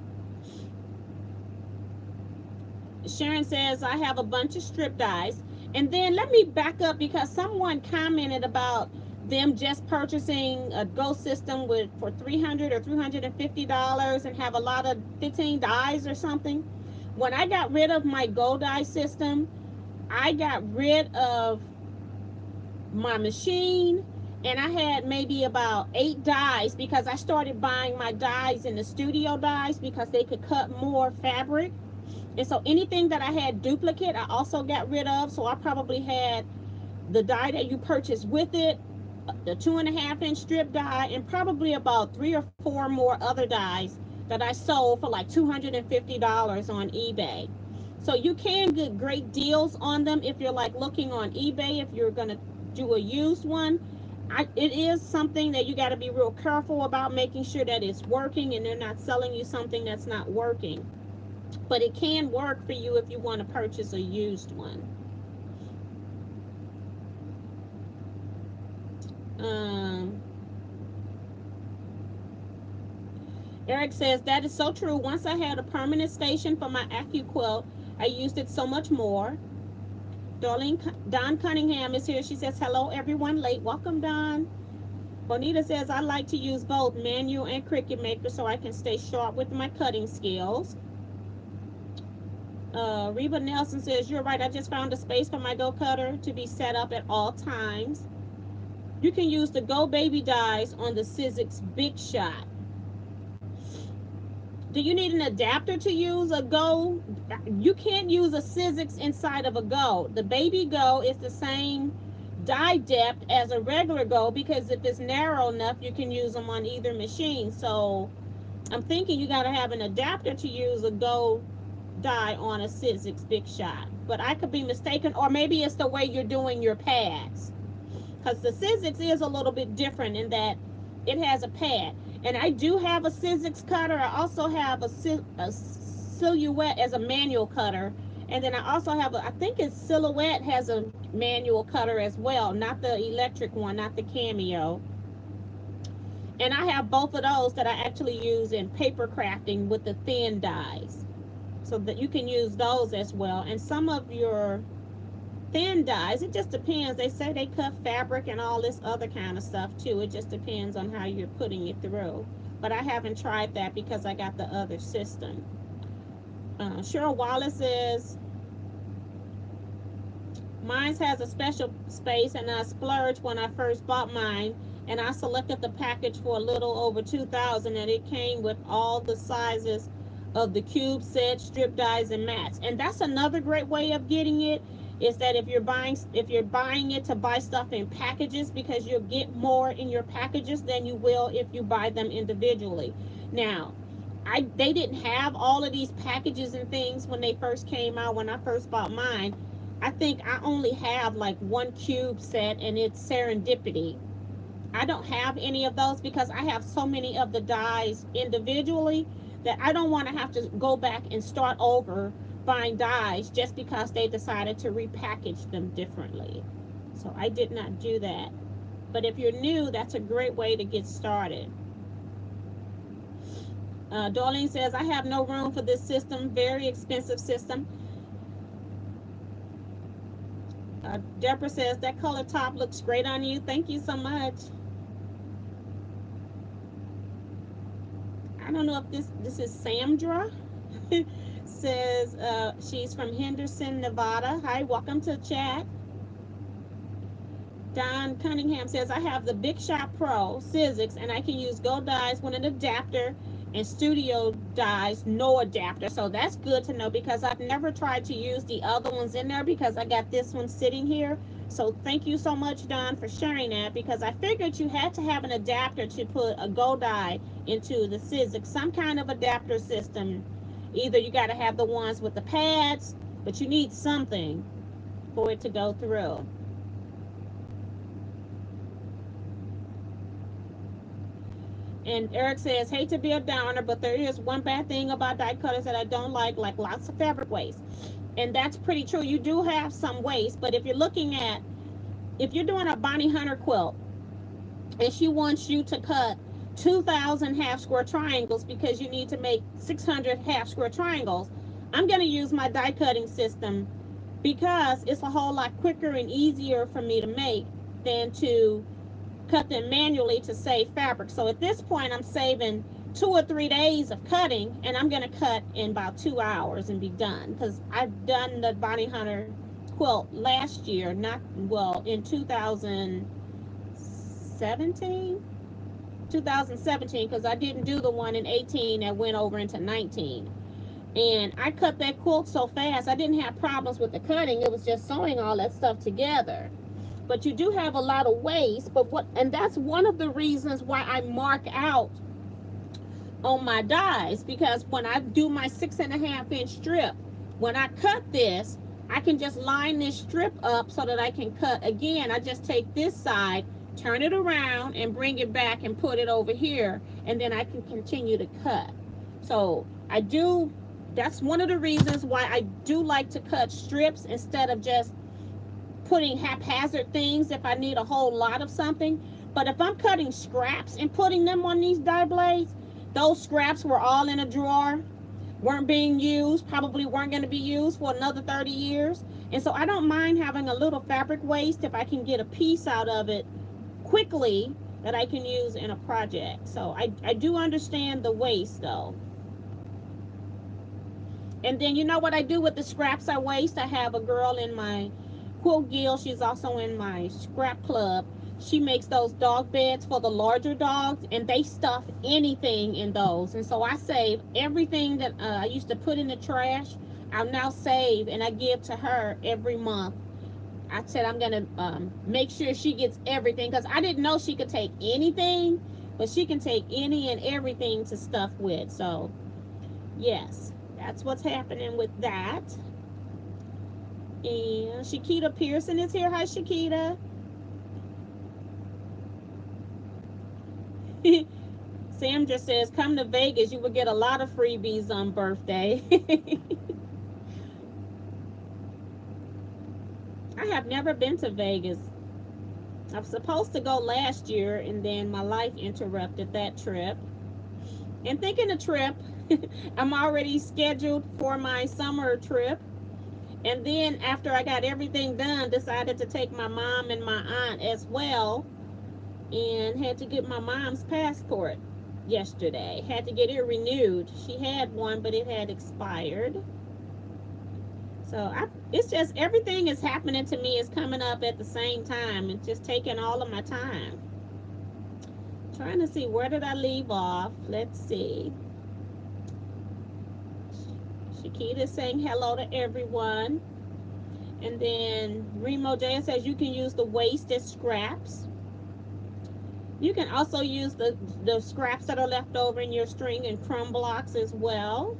A: Sharon says, I have a bunch of strip dies. And then let me back up because someone commented about them just purchasing a Go system for $300 or $350 and have a lot of 15 dies or something. When I got rid of my Go die system, I got rid of my machine, and I had maybe about 8 dies because I started buying my dies in the studio dies because they could cut more fabric. And so anything that I had duplicate, I also got rid of. So I probably had the die that you purchased with it, the 2.5-inch strip die, and probably about 3 or 4 more other dies that I sold for like $250 on eBay. So you can get great deals on them if you're like looking on eBay, if you're going to do a used one. It is something that you got to be real careful about, making sure that it's working and they're not selling you something that's not working. But it can work for you if you want to purchase a used one. Eric says, that is so true. Once I had a permanent station for my AccuQuilt, I used it so much more. Darlene, Don Cunningham is here. She says, hello everyone, late. Welcome, Don. Bonita says, I like to use both manual and Cricut Maker so I can stay sharp with my cutting skills. Reba Nelson says, you're right, I just found a space for my Go Cutter to be set up at all times. You can use the Go Baby dies on the Sizzix Big Shot. Do you need an adapter to use a Go? You can't use a Sizzix inside of a Go. The Baby Go is the same die depth as a regular Go, because if it's narrow enough, you can use them on either machine. So I'm thinking you got to have an adapter to use a Go die on a Sizzix Big Shot. But I could be mistaken, or maybe it's the way you're doing your pads. Because the Sizzix is a little bit different in that it has a pad. And I do have a Sizzix cutter. I also have a Silhouette as a manual cutter. And then I also have, I think it's Silhouette has a manual cutter as well. Not the electric one, not the Cameo. And I have both of those that I actually use in paper crafting with the thin dies. So that you can use those as well. And some of your thin dies, it just depends. They say they cut fabric and all this other kind of stuff too. It just depends on how you're putting it through. But I haven't tried that because I got the other system. Cheryl Wallace says, mine has a special space and I splurged when I first bought mine, and I selected the package for a little over $2,000, and it came with all the sizes of the cube set, strip dies, and mats. And that's another great way of getting it, is that if you're buying it to buy stuff in packages, because you'll get more in your packages than you will if you buy them individually. Now, they didn't have all of these packages and things when they first came out. When I first bought mine, I think I only have like one cube set, and it's Serendipity. I don't have any of those because I have so many of the dies individually that I don't want to have to go back and start over buying dies just because they decided to repackage them differently. So I did not do that. But if you're new, that's a great way to get started. Darlene says, I have no room for this system. Very expensive system. Deborah says, that color top looks great on you. Thank you so much. I don't know if this is Sandra. Says she's from Henderson, Nevada. Hi, welcome to chat. Don Cunningham says, I have the Big Shot Pro Sizzix, and I can use Go dies with an adapter, and Studio dies no adapter. So that's good to know, because I've never tried to use the other ones in there because I got this one sitting here. So thank you so much, Don, for sharing that, because I figured you had to have an adapter to put a Go die into the Sizzix, some kind of adapter system. Either you got to have the ones with the pads, but you need something for it to go through. And Eric says, hate to be a downer, but there is one bad thing about die cutters that I don't like lots of fabric waste. And that's pretty true. You do have some waste, but if you're doing a Bonnie Hunter quilt, and she wants you to cut 2,000 half square triangles because you need to make 600 half square triangles, I'm going to use my die cutting system because it's a whole lot quicker and easier for me to make than to cut them manually to save fabric. So at this point, I'm saving 2 or 3 days of cutting, and I'm going to cut in about 2 hours and be done, because I've done the Bonnie Hunter quilt last year, in 2017, because I didn't do the one in 18 that went over into 19. And I cut that quilt so fast, I didn't have problems with the cutting. It was just sewing all that stuff together. But you do have a lot of waste. And that's one of the reasons why I mark out on my dies, because when I do my 6.5 inch strip, when I cut this, I can just line this strip up so that I can cut again. I just take this side, turn it around, and bring it back and put it over here, and then I can continue to cut. So that's one of the reasons why I do like to cut strips instead of just putting haphazard things if I need a whole lot of something. But if I'm cutting scraps and putting them on these die blades, those scraps were all in a drawer, weren't being used, probably weren't going to be used for another 30 years. And so I don't mind having a little fabric waste if I can get a piece out of it quickly that I can use in a project. So I do understand the waste though. And then you know what I do with the scraps I waste? I have a girl in my quilt guild. She's also in my scrap club. She makes those dog beds for the larger dogs, and they stuff anything in those. And so I save everything that I used to put in the trash. I'll now save and I give to her every month. I said I'm gonna make sure she gets everything, because I didn't know she could take anything, but she can take any and everything to stuff with. So yes, that's what's happening with that. And Shakita Pearson is here. Hi, Shakita. Sam just says, come to Vegas. You will get a lot of freebies on birthday. I have never been to Vegas. I was supposed to go last year, and then my life interrupted that trip. And thinking of trip, I'm already scheduled for my summer trip. And then after I got everything done, decided to take my mom and my aunt as well, and had to get my mom's passport yesterday. Had to get it renewed. She had one, but it had expired. So it's just everything is happening to me is coming up at the same time. It's just taking all of my time. Trying to see, where did I leave off? Let's see. Shakita is saying hello to everyone. And then Remo J says you can use the waste as scraps. You can also use the scraps that are left over in your string and crumb blocks as well.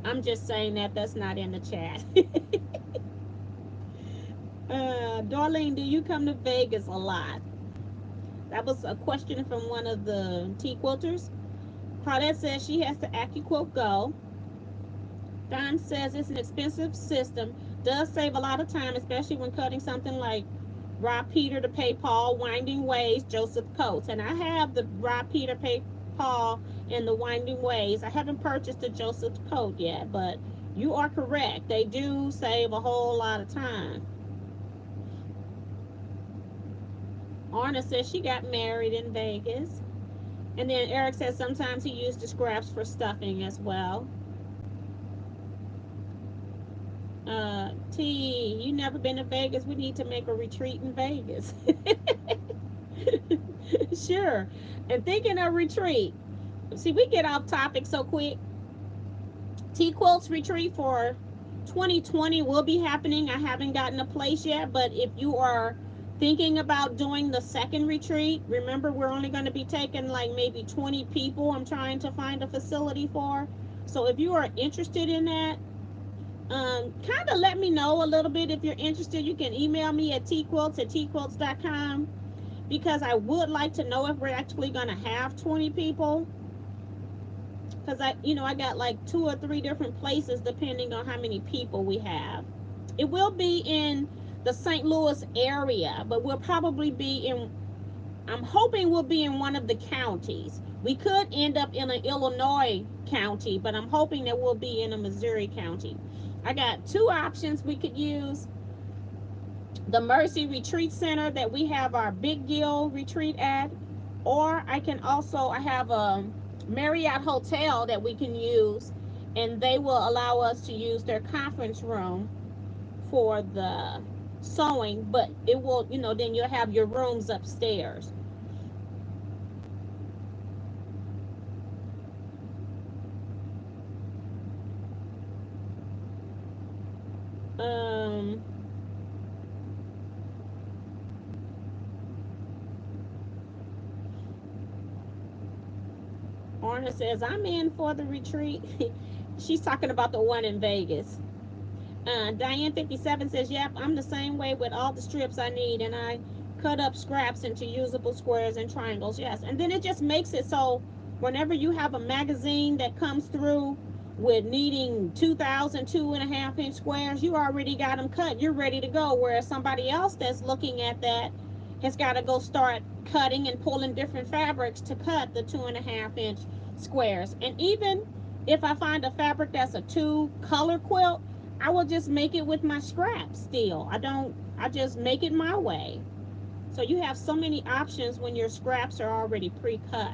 A: I'm just saying that's not in the chat. Darlene, do you come to Vegas a lot? That was a question from one of the Teaquilters. Claudette says she has to AccuQuilt Go. Don says it's an expensive system. Does save a lot of time, especially when cutting something like Rob Peter to pay Paul, Winding Ways, Joseph Coates. And I have the Rob Peter pay Paul and the Winding Ways. I haven't purchased the Joseph Coat yet, but you are correct. They do save a whole lot of time. Arna says she got married in Vegas. And then Eric says sometimes he used the scraps for stuffing as well. T, you never been to Vegas? We need to make a retreat in Vegas. Sure. And thinking of retreat, see, we get off topic so quick. Teaquilts retreat for 2020 will be happening. I haven't gotten a place yet, but if you are thinking about doing the second retreat, remember we're only going to be taking like maybe 20 people. I'm trying to find a facility for. So if you are interested in that, kind of let me know a little bit. If you're interested, you can email me at teaquilts@teaquilts.com, because I would like to know if we're actually going to have 20 people, because I got like 2 or 3 different places depending on how many people we have. It will be in the St. Louis area, but we'll probably be in, I'm hoping we'll be in one of the counties. We could end up in an Illinois county, but I'm hoping that we'll be in a Missouri county. I got 2 options we could use. The Mercy Retreat Center that we have our Big Gill retreat at, or I have a Marriott hotel that we can use, and they will allow us to use their conference room for the sewing, but it will, then you'll have your rooms upstairs. Orna says, I'm in for the retreat. She's talking about the one in Vegas. Diane 57 says, yep, I'm the same way with all the strips I need, and I cut up scraps into usable squares and triangles. Yes, and then it just makes it so whenever you have a magazine that comes through with needing 2,000 2.5-inch squares, you already got them cut. You're ready to go, whereas somebody else that's looking at that has got to go start cutting and pulling different fabrics to cut the 2.5-inch squares. And even if I find a fabric that's a 2-color quilt, I will just make it with my scraps still. I just make it my way. So you have so many options when your scraps are already pre-cut.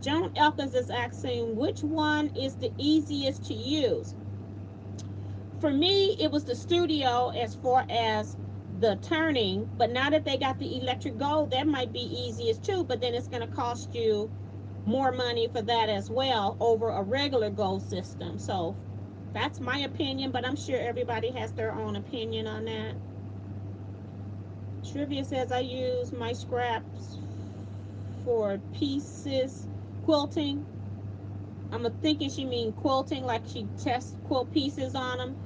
A: Joan Elkins is asking, which one is the easiest to use? for me, it was the studio as far as the turning, but now that they got the electric gold, that might be easiest too, but then it's going to cost you more money for that as well over a regular gold system. So that's my opinion, but I'm sure everybody has their own opinion on that. Trivia says I use my scraps for pieces quilting. I'm thinking she means quilting, like she tests quilt pieces on them.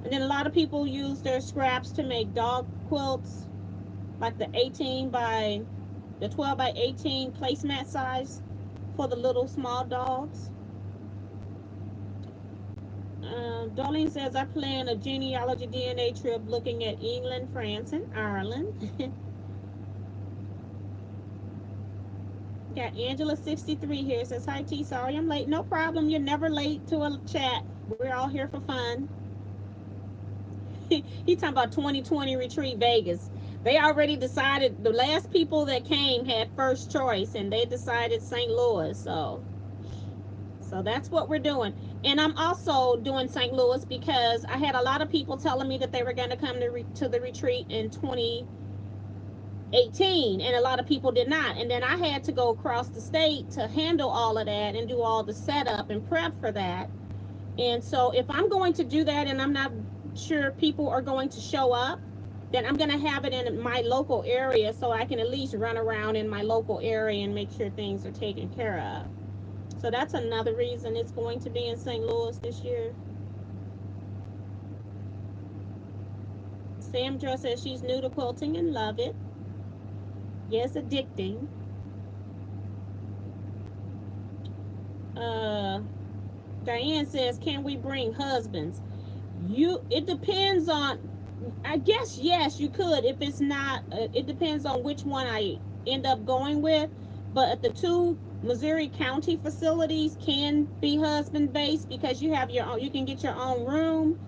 A: And then a lot of people use their scraps to make dog quilts, like the 12 by 18 placemat size for the little small dogs. Darlene says I plan a genealogy DNA trip looking at England, France, and Ireland. Got Angela 63 here. Says hi T, sorry I'm late. No problem, you're never late to a chat. We're all here for fun. He talking about 2020 retreat Vegas. They already decided, the last people that came had first choice and they decided St. Louis. So that's what we're doing. And I'm also doing St. Louis because I had a lot of people telling me that they were going to come to the retreat in 2018, and a lot of people did not. And then I had to go across the state to handle all of that and do all the setup and prep for that. And so if I'm going to do that and I'm not sure people are going to show up, then I'm going to have it in my local area so I can at least run around in my local area and make sure things are taken care of. So that's another reason it's going to be in St. Louis this year. Sandra says she's new to quilting and love it. Yes, addicting. Diane says, can we bring husbands? It depends on, I guess, yes, you could. If it's not, it depends on which one I end up going with. But the two Missouri County facilities can be husband-based because you have your own, you can get your own room.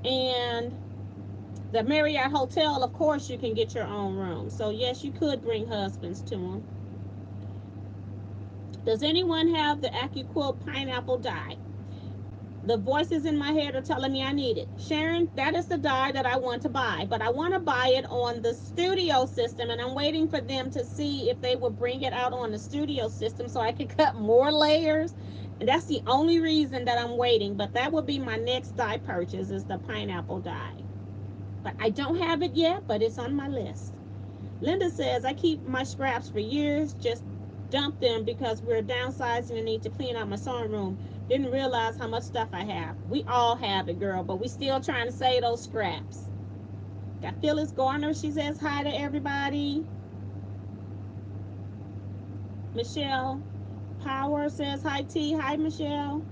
A: And the Marriott Hotel, of course, you can get your own room. So, yes, you could bring husbands to them. Does anyone have the AccuQuilt pineapple die? The voices in my head are telling me I need it. Sharon, that is the die that I want to buy. But I want to buy it on the studio system. And I'm waiting for them to see if they will bring it out on the studio system so I can cut more layers. And that's the only reason that I'm waiting. But that will be my next die purchase, is the pineapple die. But I don't have it yet, but it's on my list. Linda says, I keep my scraps for years. Just dump them because we're downsizing and need to clean out my sewing room. Didn't realize how much stuff I have. We all have it, girl, but we still trying to save those scraps. Got Phyllis Garner. She says hi to everybody. Michelle Power says hi, T. Hi, Michelle.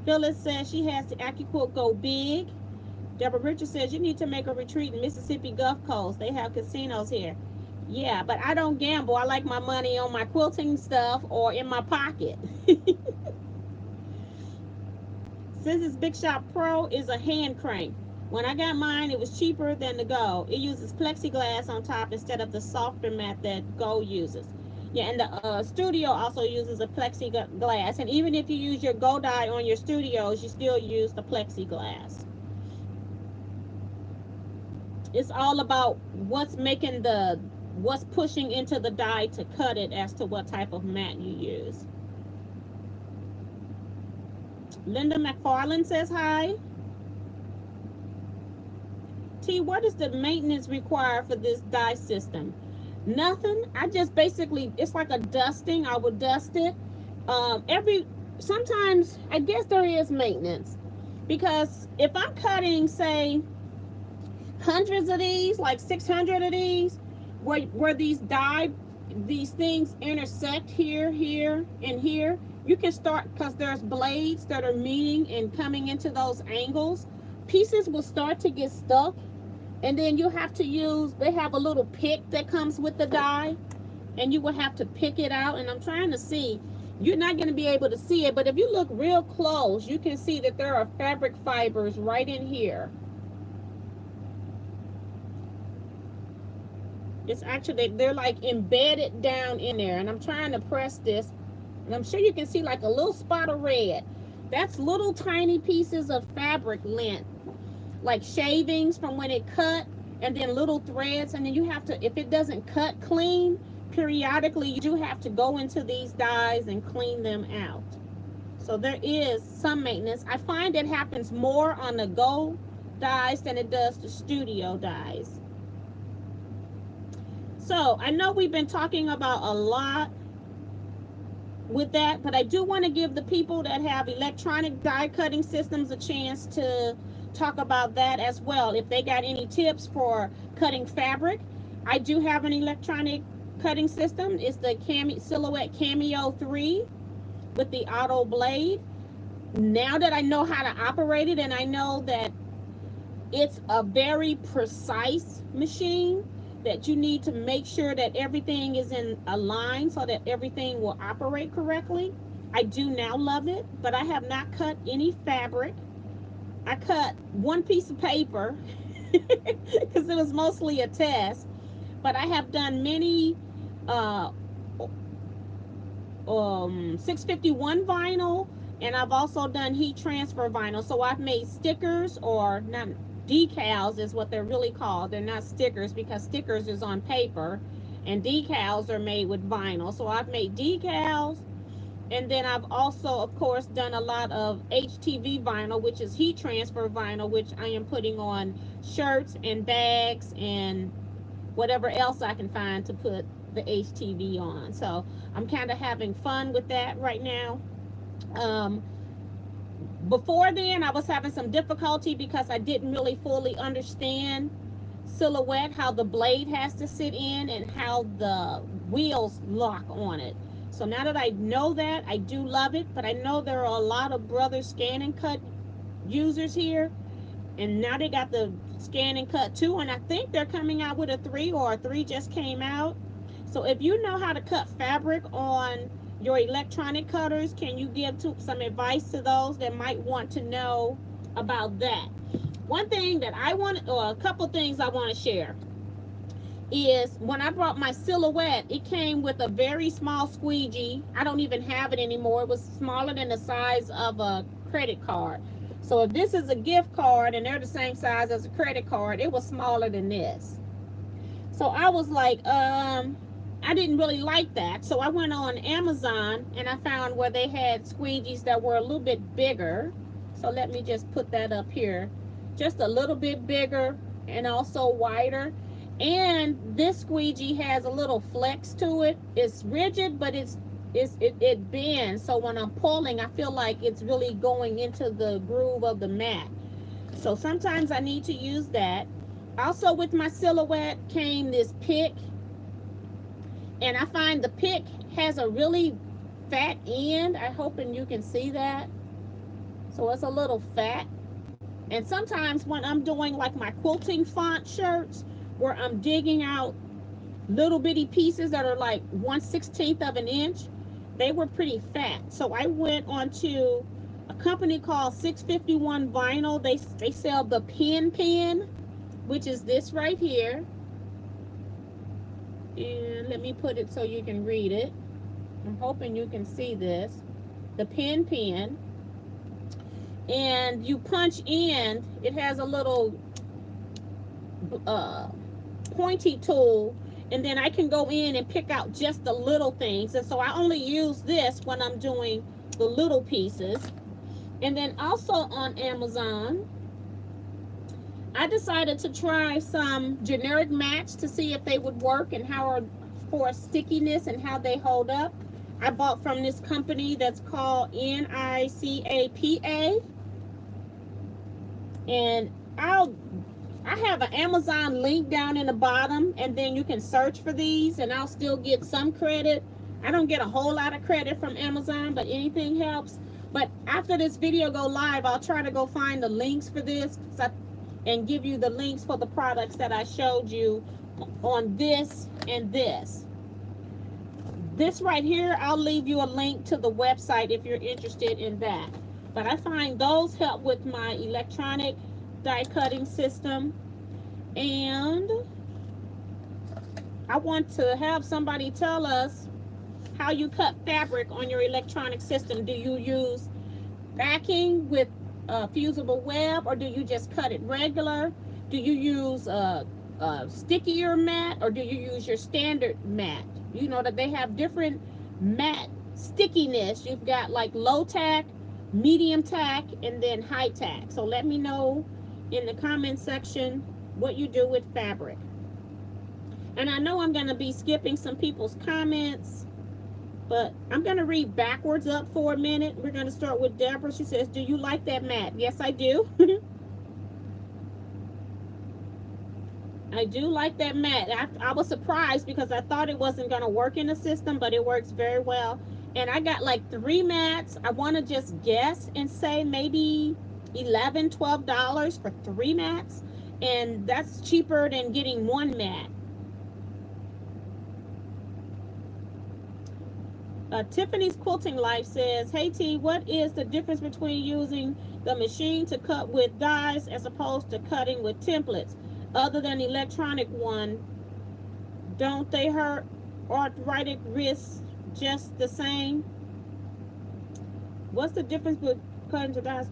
A: Phyllis says she has the AccuQuilt Go Big. Deborah Richards says you need to make a retreat in Mississippi Gulf Coast. They have casinos here. Yeah, but I don't gamble. I like my money on my quilting stuff or in my pocket. Scissors Big Shot Pro is a hand crank. When I got mine, it was cheaper than the Go. It uses plexiglass on top instead of the softer mat that Go uses. Yeah, and the Studio also uses a plexiglass. And even if you use your Go die on your Studios, you still use the plexiglass. It's all about what's pushing into the die to cut it as to what type of mat you use. Linda McFarland says hi. T, what is the maintenance required for this die system? Nothing. I just basically, it's like a dusting. I would dust it. Sometimes, I guess there is maintenance. Because if I'm cutting, say, hundreds of these, like 600 of these, where these things intersect here, and here, you can start, because there's blades that are meeting and coming into those angles, pieces will start to get stuck, and then you have to use, they have a little pick that comes with the die, and you will have to pick it out. And I'm trying to see, you're not going to be able to see it, but if you look real close, you can see that there are fabric fibers right in here. It's actually, they're like embedded down in there, and I'm trying to press this, and I'm sure you can see like a little spot of red. That's little tiny pieces of fabric lint like shavings from when it cut, and then little threads, and then you have to, if it doesn't cut clean, periodically you do have to go into these dyes and clean them out. So there is some maintenance. I find it happens more on the Go dyes than it does the Studio dyes. So I know we've been talking about a lot with that, but I do want to give the people that have electronic die cutting systems a chance to talk about that as well. If they got any tips for cutting fabric, I do have an electronic cutting system. It's the Silhouette Cameo 3 with the auto blade. Now that I know how to operate it, and I know that it's a very precise machine, that you need to make sure that everything is in a line so that everything will operate correctly, I do now love it. But I have not cut any fabric. I cut one piece of paper because it was mostly a test, but I have done many 651 vinyl, and I've also done heat transfer vinyl. So I've made stickers, or not, decals is what they're really called. They're not stickers, because stickers is on paper and decals are made with vinyl. So I've made decals, and then I've also, of course, done a lot of HTV vinyl, which is heat transfer vinyl, which I am putting on shirts and bags and whatever else I can find to put the HTV on. So I'm kind of having fun with that right now. Before then, I was having some difficulty because I didn't really fully understand Silhouette, how the blade has to sit in and how the wheels lock on it. So now that I know that, I do love it. But I know there are a lot of Brother Scan and Cut users here, and now they got the Scan and Cut 2, and I think they're coming out with a 3, or a 3 just came out. So if you know how to cut fabric on your electronic cutters, can you give some advice to those that might want to know about that? One thing that I want, or a couple things I want to share, is when I brought my Silhouette, it came with a very small squeegee. I don't even have it anymore. It was smaller than the size of a credit card. So if this is a gift card and they're the same size as a credit card, it was smaller than this. So I was like, I didn't really like that. So I went on Amazon and I found where they had squeegees that were a little bit bigger. So let me just put that up here. Just a little bit bigger and also wider. And this squeegee has a little flex to it. It's rigid, but it bends. So when I'm pulling, I feel like it's really going into the groove of the mat. So sometimes I need to use that. Also with my Silhouette came this pick. And I find the pick has a really fat end. I'm hoping you can see that. So it's a little fat. And sometimes when I'm doing like my quilting font shirts, where I'm digging out little bitty pieces that are like 1/16 of an inch, they were pretty fat. So I went on to a company called 651 Vinyl. They sell the pen, which is this right here. And let me put it so you can read it. I'm hoping you can see this. The pen. And you punch in, it has a little pointy tool, and then I can go in and pick out just the little things. And so I only use this when I'm doing the little pieces. And then also on Amazon, I decided to try some generic mats to see if they would work and how for stickiness and how they hold up. I bought from this company that's called NICAPA. And I have an Amazon link down in the bottom, and then you can search for these, and I'll still get some credit. I don't get a whole lot of credit from Amazon, but anything helps. But after this video go live, I'll try to go find the links for this and give you the links for the products that I showed you on this and this. This right here, I'll leave you a link to the website if you're interested in that. But I find those help with my electronic die cutting system. And I want to have somebody tell us how you cut fabric on your electronic system. Do you use backing with fusible web, or do you just cut it regular? Do you use a stickier mat, or do you use your standard mat? You know that they have different mat stickiness. You've got like low tack, medium tack, and then high tack. So let me know in the comment section what you do with fabric. And I know I'm going to be skipping some people's comments, but I'm going to read backwards up for a minute. We're going to start with Deborah. She says, do you like that mat? Yes, I do. I do like that mat. I was surprised because I thought it wasn't going to work in the system, but it works very well. And I got like 3 mats. I want to just guess and say maybe $11, $12 for 3 mats. And that's cheaper than getting 1 mat. Tiffany's Quilting Life says, hey T, what is the difference between using the machine to cut with dies as opposed to cutting with templates? Other than electronic one, don't they hurt arthritic wrists just the same? What's the difference with cutting to dies?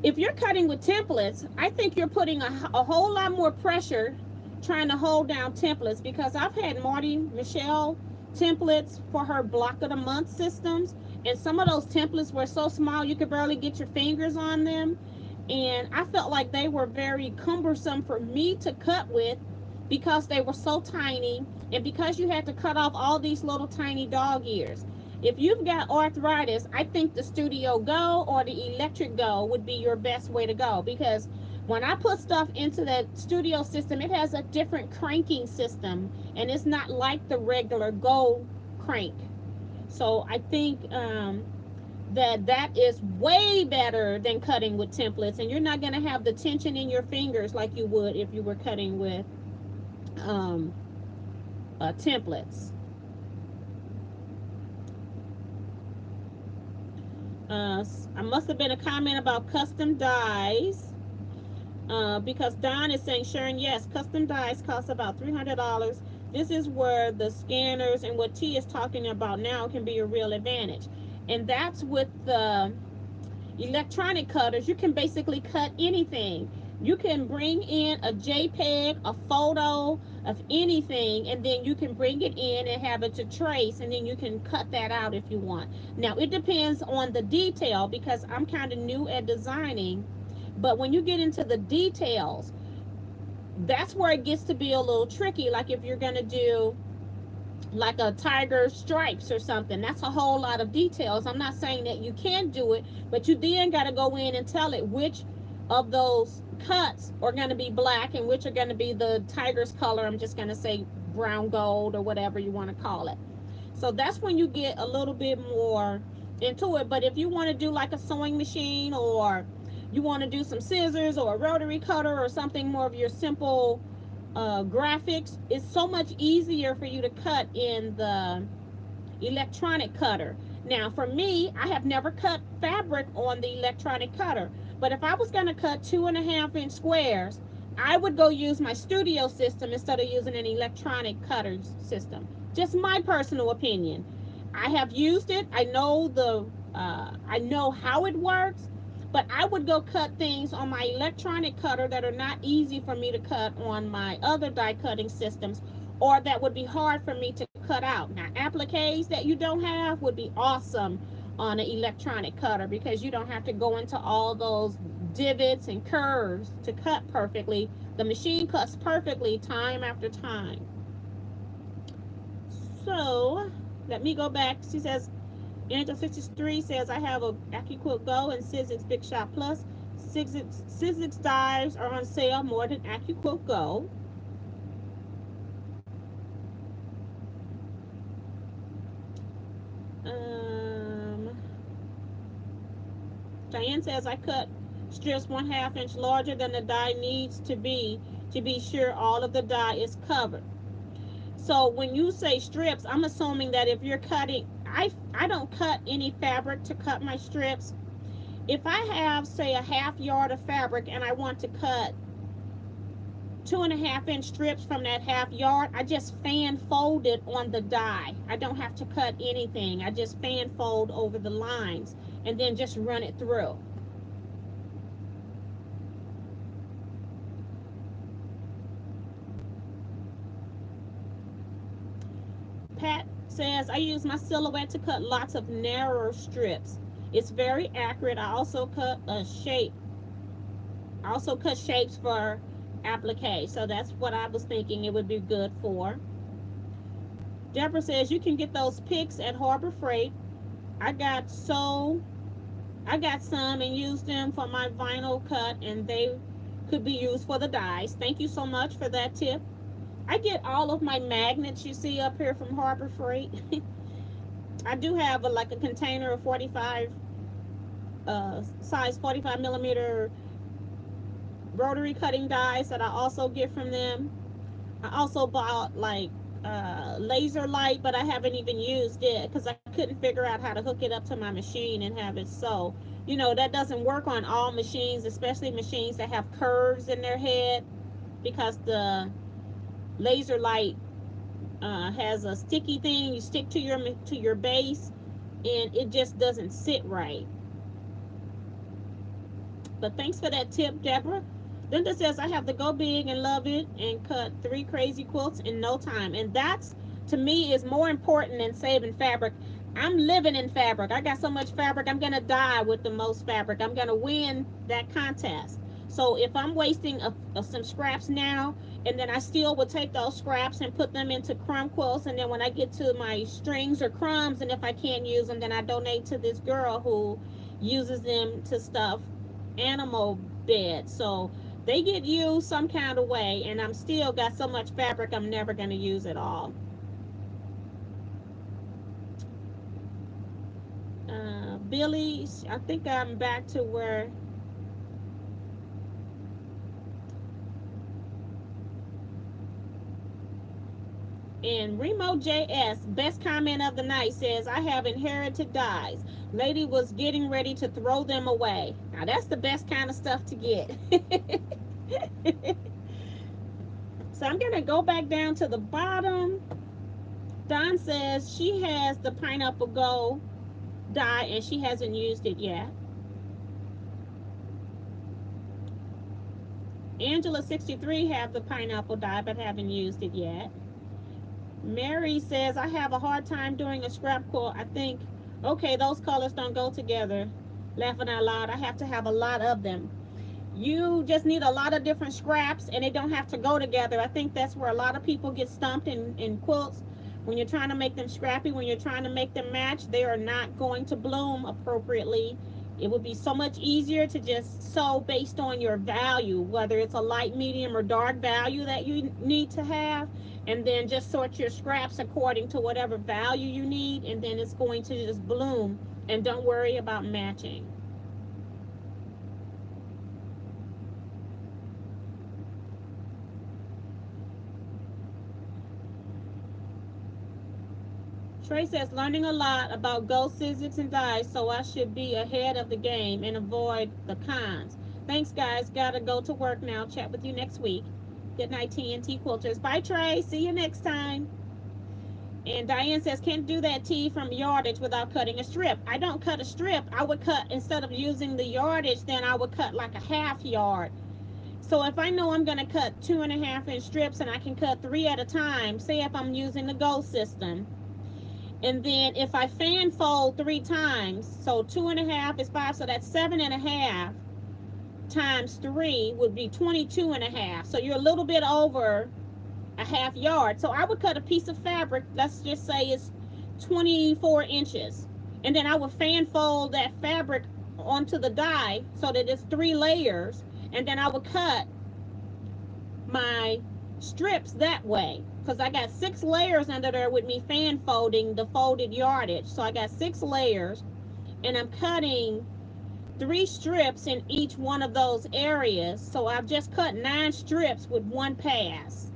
A: If you're cutting with templates, I think you're putting a whole lot more pressure trying to hold down templates, because I've had Michelle templates for her block of the month systems, and some of those templates were so small you could barely get your fingers on them, and I felt like they were very cumbersome for me to cut with because they were so tiny, and because you had to cut off all these little tiny dog ears. If you've got arthritis, I think the Studio Go or the Electric Go would be your best way to go, because when I put stuff into that Studio system, it has a different cranking system, and it's not like the regular Go crank. So I think that is way better than cutting with templates, and you're not going to have the tension in your fingers like you would if you were cutting with templates. I must have been a comment about custom dies, because Don is saying, Sharon, yes, custom dies cost about $300. This is where the scanners and what T is talking about now can be a real advantage. And that's with the electronic cutters. You can basically cut anything. You can bring in a JPEG, a photo of anything, and then you can bring it in and have it to trace, and then you can cut that out if you want. Now, it depends on the detail, because I'm kind of new at designing, but when you get into the details, that's where it gets to be a little tricky. Like if you're going to do like a tiger stripes or something, that's a whole lot of details. I'm not saying that you can't do it, but you then got to go in and tell it which of those cuts are going to be black and which are going to be the tiger's color. I'm just going to say brown gold or whatever you want to call it. So that's when you get a little bit more into it. But if you want to do like a sewing machine, or you want to do some scissors or a rotary cutter or something more of your simple graphics, it's so much easier for you to cut in the electronic cutter. Now for me, I have never cut fabric on the electronic cutter, but if I was going to cut 2.5-inch squares, I would go use my Studio system instead of using an electronic cutter system. Just my personal opinion. I have used it. I know I know how it works, but I would go cut things on my electronic cutter that are not easy for me to cut on my other die cutting systems, or that would be hard for me to cut out. Now, appliques that you don't have would be awesome on an electronic cutter, because you don't have to go into all those divots and curves to cut perfectly. The machine cuts perfectly time after time. So let me go back. She says, Angel 63 says, I have a AccuQuilt Go and Sizzix Big Shot Plus. Sizzix dies are on sale more than AccuQuilt Go. Diane says, I cut strips 1/2 inch larger than the die needs to be sure all of the die is covered. So when you say strips, I'm assuming that if you're cutting, I don't cut any fabric to cut my strips. If I have, say, a 1/2 yard of fabric and I want to cut 2.5-inch strips from that 1/2 yard, I just fan fold it on the die. I don't have to cut anything. I just fan fold over the lines and then just run it through. Pat says, I use my silhouette to cut lots of narrower strips. It's very accurate. I also cut a shape. I also cut shapes for applique. So that's what I was thinking it would be good for. Deborah says, you can get those picks at Harbor Freight. I got some and used them for my vinyl cut, and they could be used for the dies. Thank you so much for that tip. I get all of my magnets you see up here from Harbor Freight. I do have like a container of 45 size 45 millimeter rotary cutting dies that I also get from them. I also bought like laser light, but I haven't even used it because I couldn't figure out how to hook it up to my machine and have it sew. You know, that doesn't work on all machines, especially machines that have curves in their head, because the laser light has a sticky thing you stick to your base, and it just doesn't sit right. But thanks for that tip, Deborah. Linda says, I have to go big and love it and cut 3 crazy quilts in no time. And that's, to me, is more important than saving fabric. I'm living in fabric. I got so much fabric, I'm going to die with the most fabric. I'm going to win that contest. So if I'm wasting some scraps now, and then I still will take those scraps and put them into crumb quilts, and then when I get to my strings or crumbs, and if I can't use them, then I donate to this girl who uses them to stuff animal beds. So they get used some kind of way, and I'm still got so much fabric I'm never going to use it all. Billy, I think I'm back to where and Remo JS, best comment of the night, says, I have inherited dies. Lady was getting ready to throw them away. Now that's the best kind of stuff to get. So I'm going to go back down to the bottom. Don says she has the Pineapple Gold die and she hasn't used it yet. Angela 63 have the pineapple die but haven't used it yet. Mary says, I have a hard time doing a scrap quilt. I think, okay, those colors don't go together. Laughing out loud, I have to have a lot of them. You just need a lot of different scraps and they don't have to go together. I think that's where a lot of people get stumped in quilts. When you're trying to make them scrappy, when you're trying to make them match, they are not going to bloom appropriately. It would be so much easier to just sew based on your value, whether it's a light, medium, or dark value that you need to have, and then just sort your scraps according to whatever value you need, and then it's going to just bloom, and don't worry about matching. Trey says, learning a lot about ghost scissors and dies, so I should be ahead of the game and avoid the cons. Thanks, guys. Gotta go to work now. Chat with you next week. Good night, TNT Quilters. Bye, Trey. See you next time. And Diane says, can't do that T from yardage without cutting a strip. I don't cut a strip. I would cut, instead of using the yardage, then I would cut like a half yard. So if I know I'm going to cut 2.5 inch strips and I can cut 3 at a time, say if I'm using the Go system, and then if I fan fold 3 times, so 2.5 is 5, so that's 7.5 times 3 would be 22.5. So you're a little bit over a half yard. So I would cut a piece of fabric, let's just say it's 24 inches. And then I would fan fold that fabric onto the die so that it's 3 layers. And then I would cut my strips that way, because I got 6 layers under there with me fan folding the folded yardage. So I got 6 layers, and I'm cutting 3 strips in each one of those areas. So I've just cut 9 strips with 1 pass.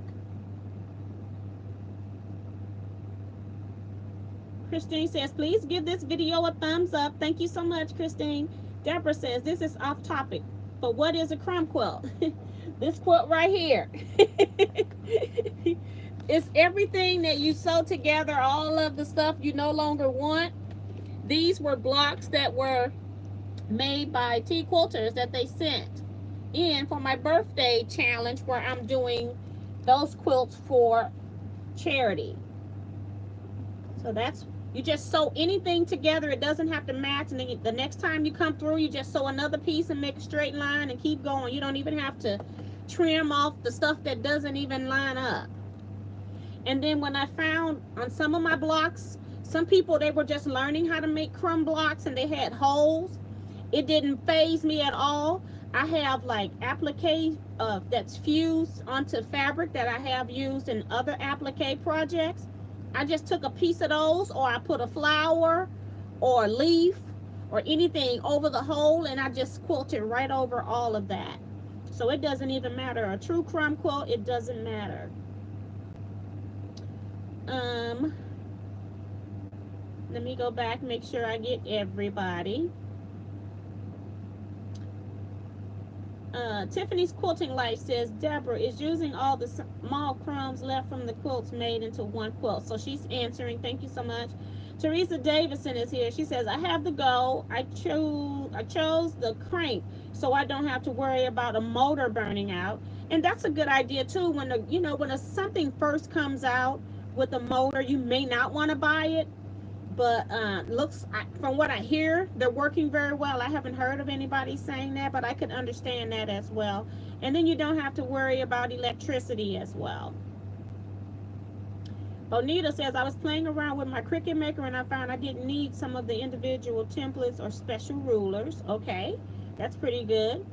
A: Christine says, please give this video a thumbs up. Thank you so much, Christine. Deborah says, this is off topic, but what is a crumb quilt? This quilt right here. It's everything that you sew together, all of the stuff you no longer want. These were blocks that were made by Teaquilters that they sent in for my birthday challenge, where I'm doing those quilts for charity. So that's, you just sew anything together. It doesn't have to match. And then the next time you come through, you just sew another piece and make a straight line and keep going. You don't even have to trim off the stuff that doesn't even line up. And then when I found on some of my blocks, some people, they were just learning how to make crumb blocks and they had holes. It didn't phase me at all. I have like applique that's fused onto fabric that I have used in other applique projects. I just took a piece of those, or I put a flower or a leaf or anything over the hole, and I just quilted right over all of that. So it doesn't even matter. A true crumb quilt, it doesn't matter. Let me go back, make sure I get everybody. Tiffany's Quilting Life says, Deborah is using all the small crumbs left from the quilts made into one quilt. So she's answering. Thank you so much. Teresa Davidson is here. She says, I have the go. I chose the crank so I don't have to worry about a motor burning out. And that's a good idea too. When when something first comes out with a motor, you may not want to buy it. But from what I hear, they're working very well. I haven't heard of anybody saying that, but I could understand that as well. And then you don't have to worry about electricity as well. Bonita says, I was playing around with my Cricut Maker and I found I didn't need some of the individual templates or special rulers. Okay, that's pretty good.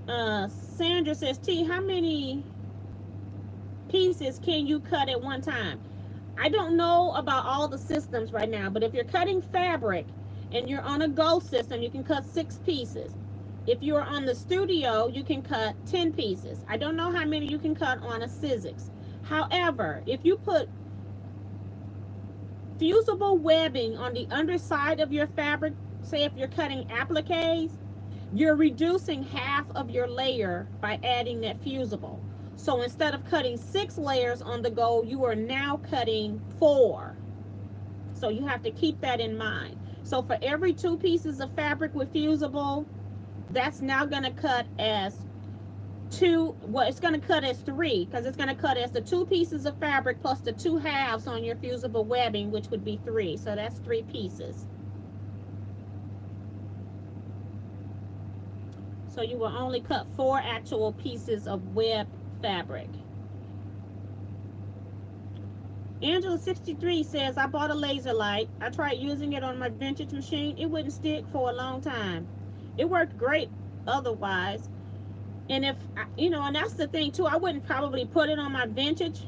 A: Sandra says, T, how many pieces can you cut at one time? I don't know about all the systems right now, but if you're cutting fabric and you're on a Go system, you can cut 6 pieces. If you're on the Studio, you can cut 10 pieces. I don't know how many you can cut on a Sizzix. However, if you put fusible webbing on the underside of your fabric, say if you're cutting appliques, you're reducing half of your layer by adding that fusible. So instead of cutting 6 layers on the go, you are now cutting 4. So you have to keep that in mind. So for every 2 pieces of fabric with fusible, that's now going to cut as 2. Well, it's going to cut as 3 because it's going to cut as the 2 pieces of fabric plus the 2 halves on your fusible webbing, which would be 3. So that's 3 pieces. So you will only cut 4 actual pieces of web fabric. Angela 63 says, I bought a laser light. I tried using it on my vintage machine. It wouldn't stick for a long time. It worked great otherwise. And if, and that's the thing too, I wouldn't probably put it on my vintage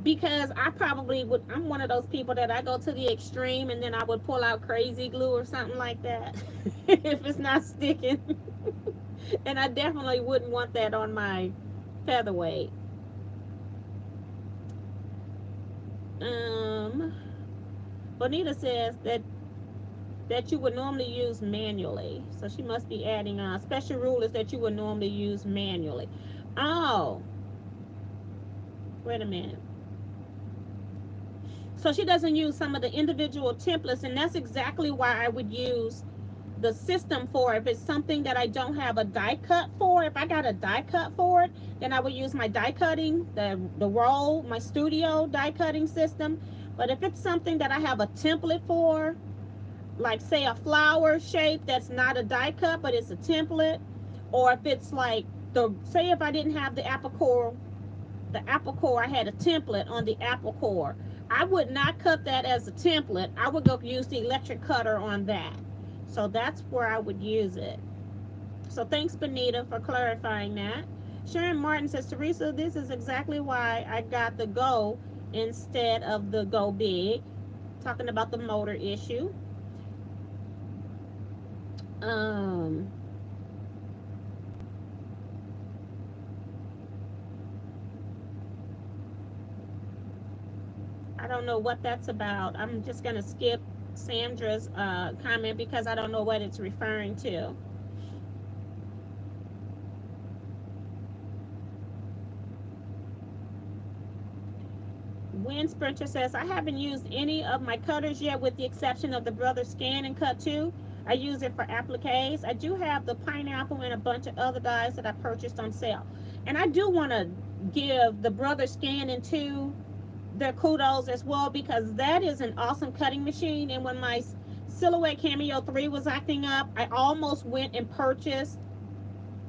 A: because I probably would, I'm one of those people that I go to the extreme and then I would pull out crazy glue or something like that if it's not sticking. And I definitely wouldn't want that on my featherweight. Bonita says that you would normally use manually. So she must be adding on special rulers that you would normally use manually. Oh, wait a minute. So she doesn't use some of the individual templates, and that's exactly why I would use the system for. If it's something that I don't have a die cut for, if I got a die cut for it, then I would use my die cutting, the roll, my Studio die cutting system. But if it's something that I have a template for, like say a flower shape that's not a die cut but it's a template, or if it's like say if I didn't have the apple core, I had a template on the apple core, I would not cut that as a template. I would go use the electric cutter on that. So that's where I would use it. So thanks, Benita, for clarifying that. Sharon Martin says, Teresa, this is exactly why I got the Go instead of the Go Big. Talking about the motor issue. I don't know what that's about. I'm just going to skip Sandra's comment because I don't know what it's referring to. Wind Sprinter says, I haven't used any of my cutters yet with the exception of the Brother Scan and Cut 2. I use it for appliques. I do have the pineapple and a bunch of other dies that I purchased on sale. And I do want to give the Brother Scan and 2 their kudos as well, because that is an awesome cutting machine. And when my Silhouette Cameo 3 was acting up, I almost went and purchased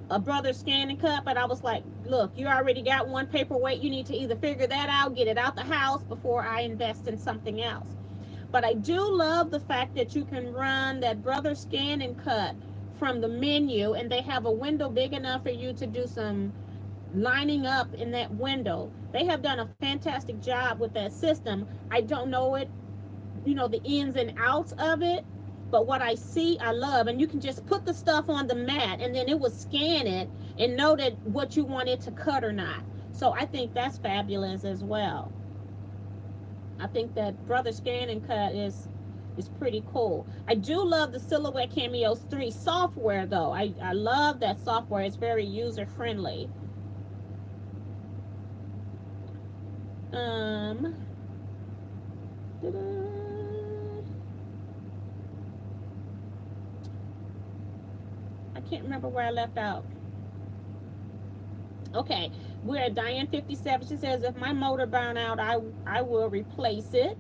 A: a Brother Scan and Cut, but I was like, look, you already got one paperweight. You need to either figure that out, get it out the house before I invest in something else. But I do love the fact that you can run that Brother Scan and Cut from the menu, and they have a window big enough for you to do some lining up in that window. They have done a fantastic job with that system. I don't know it, the ins and outs of it, but what I see, I love. And you can just put the stuff on the mat, and then it will scan it and know that what you want it to cut or not. So I think that's fabulous as well. I think that Brother Scan and Cut is pretty cool. I do love the Silhouette Cameo 3 software, though. I love that software. It's very user friendly. I can't remember where I left out. Okay, we're at Diane 57. She says, if my motor burn out, I will replace it.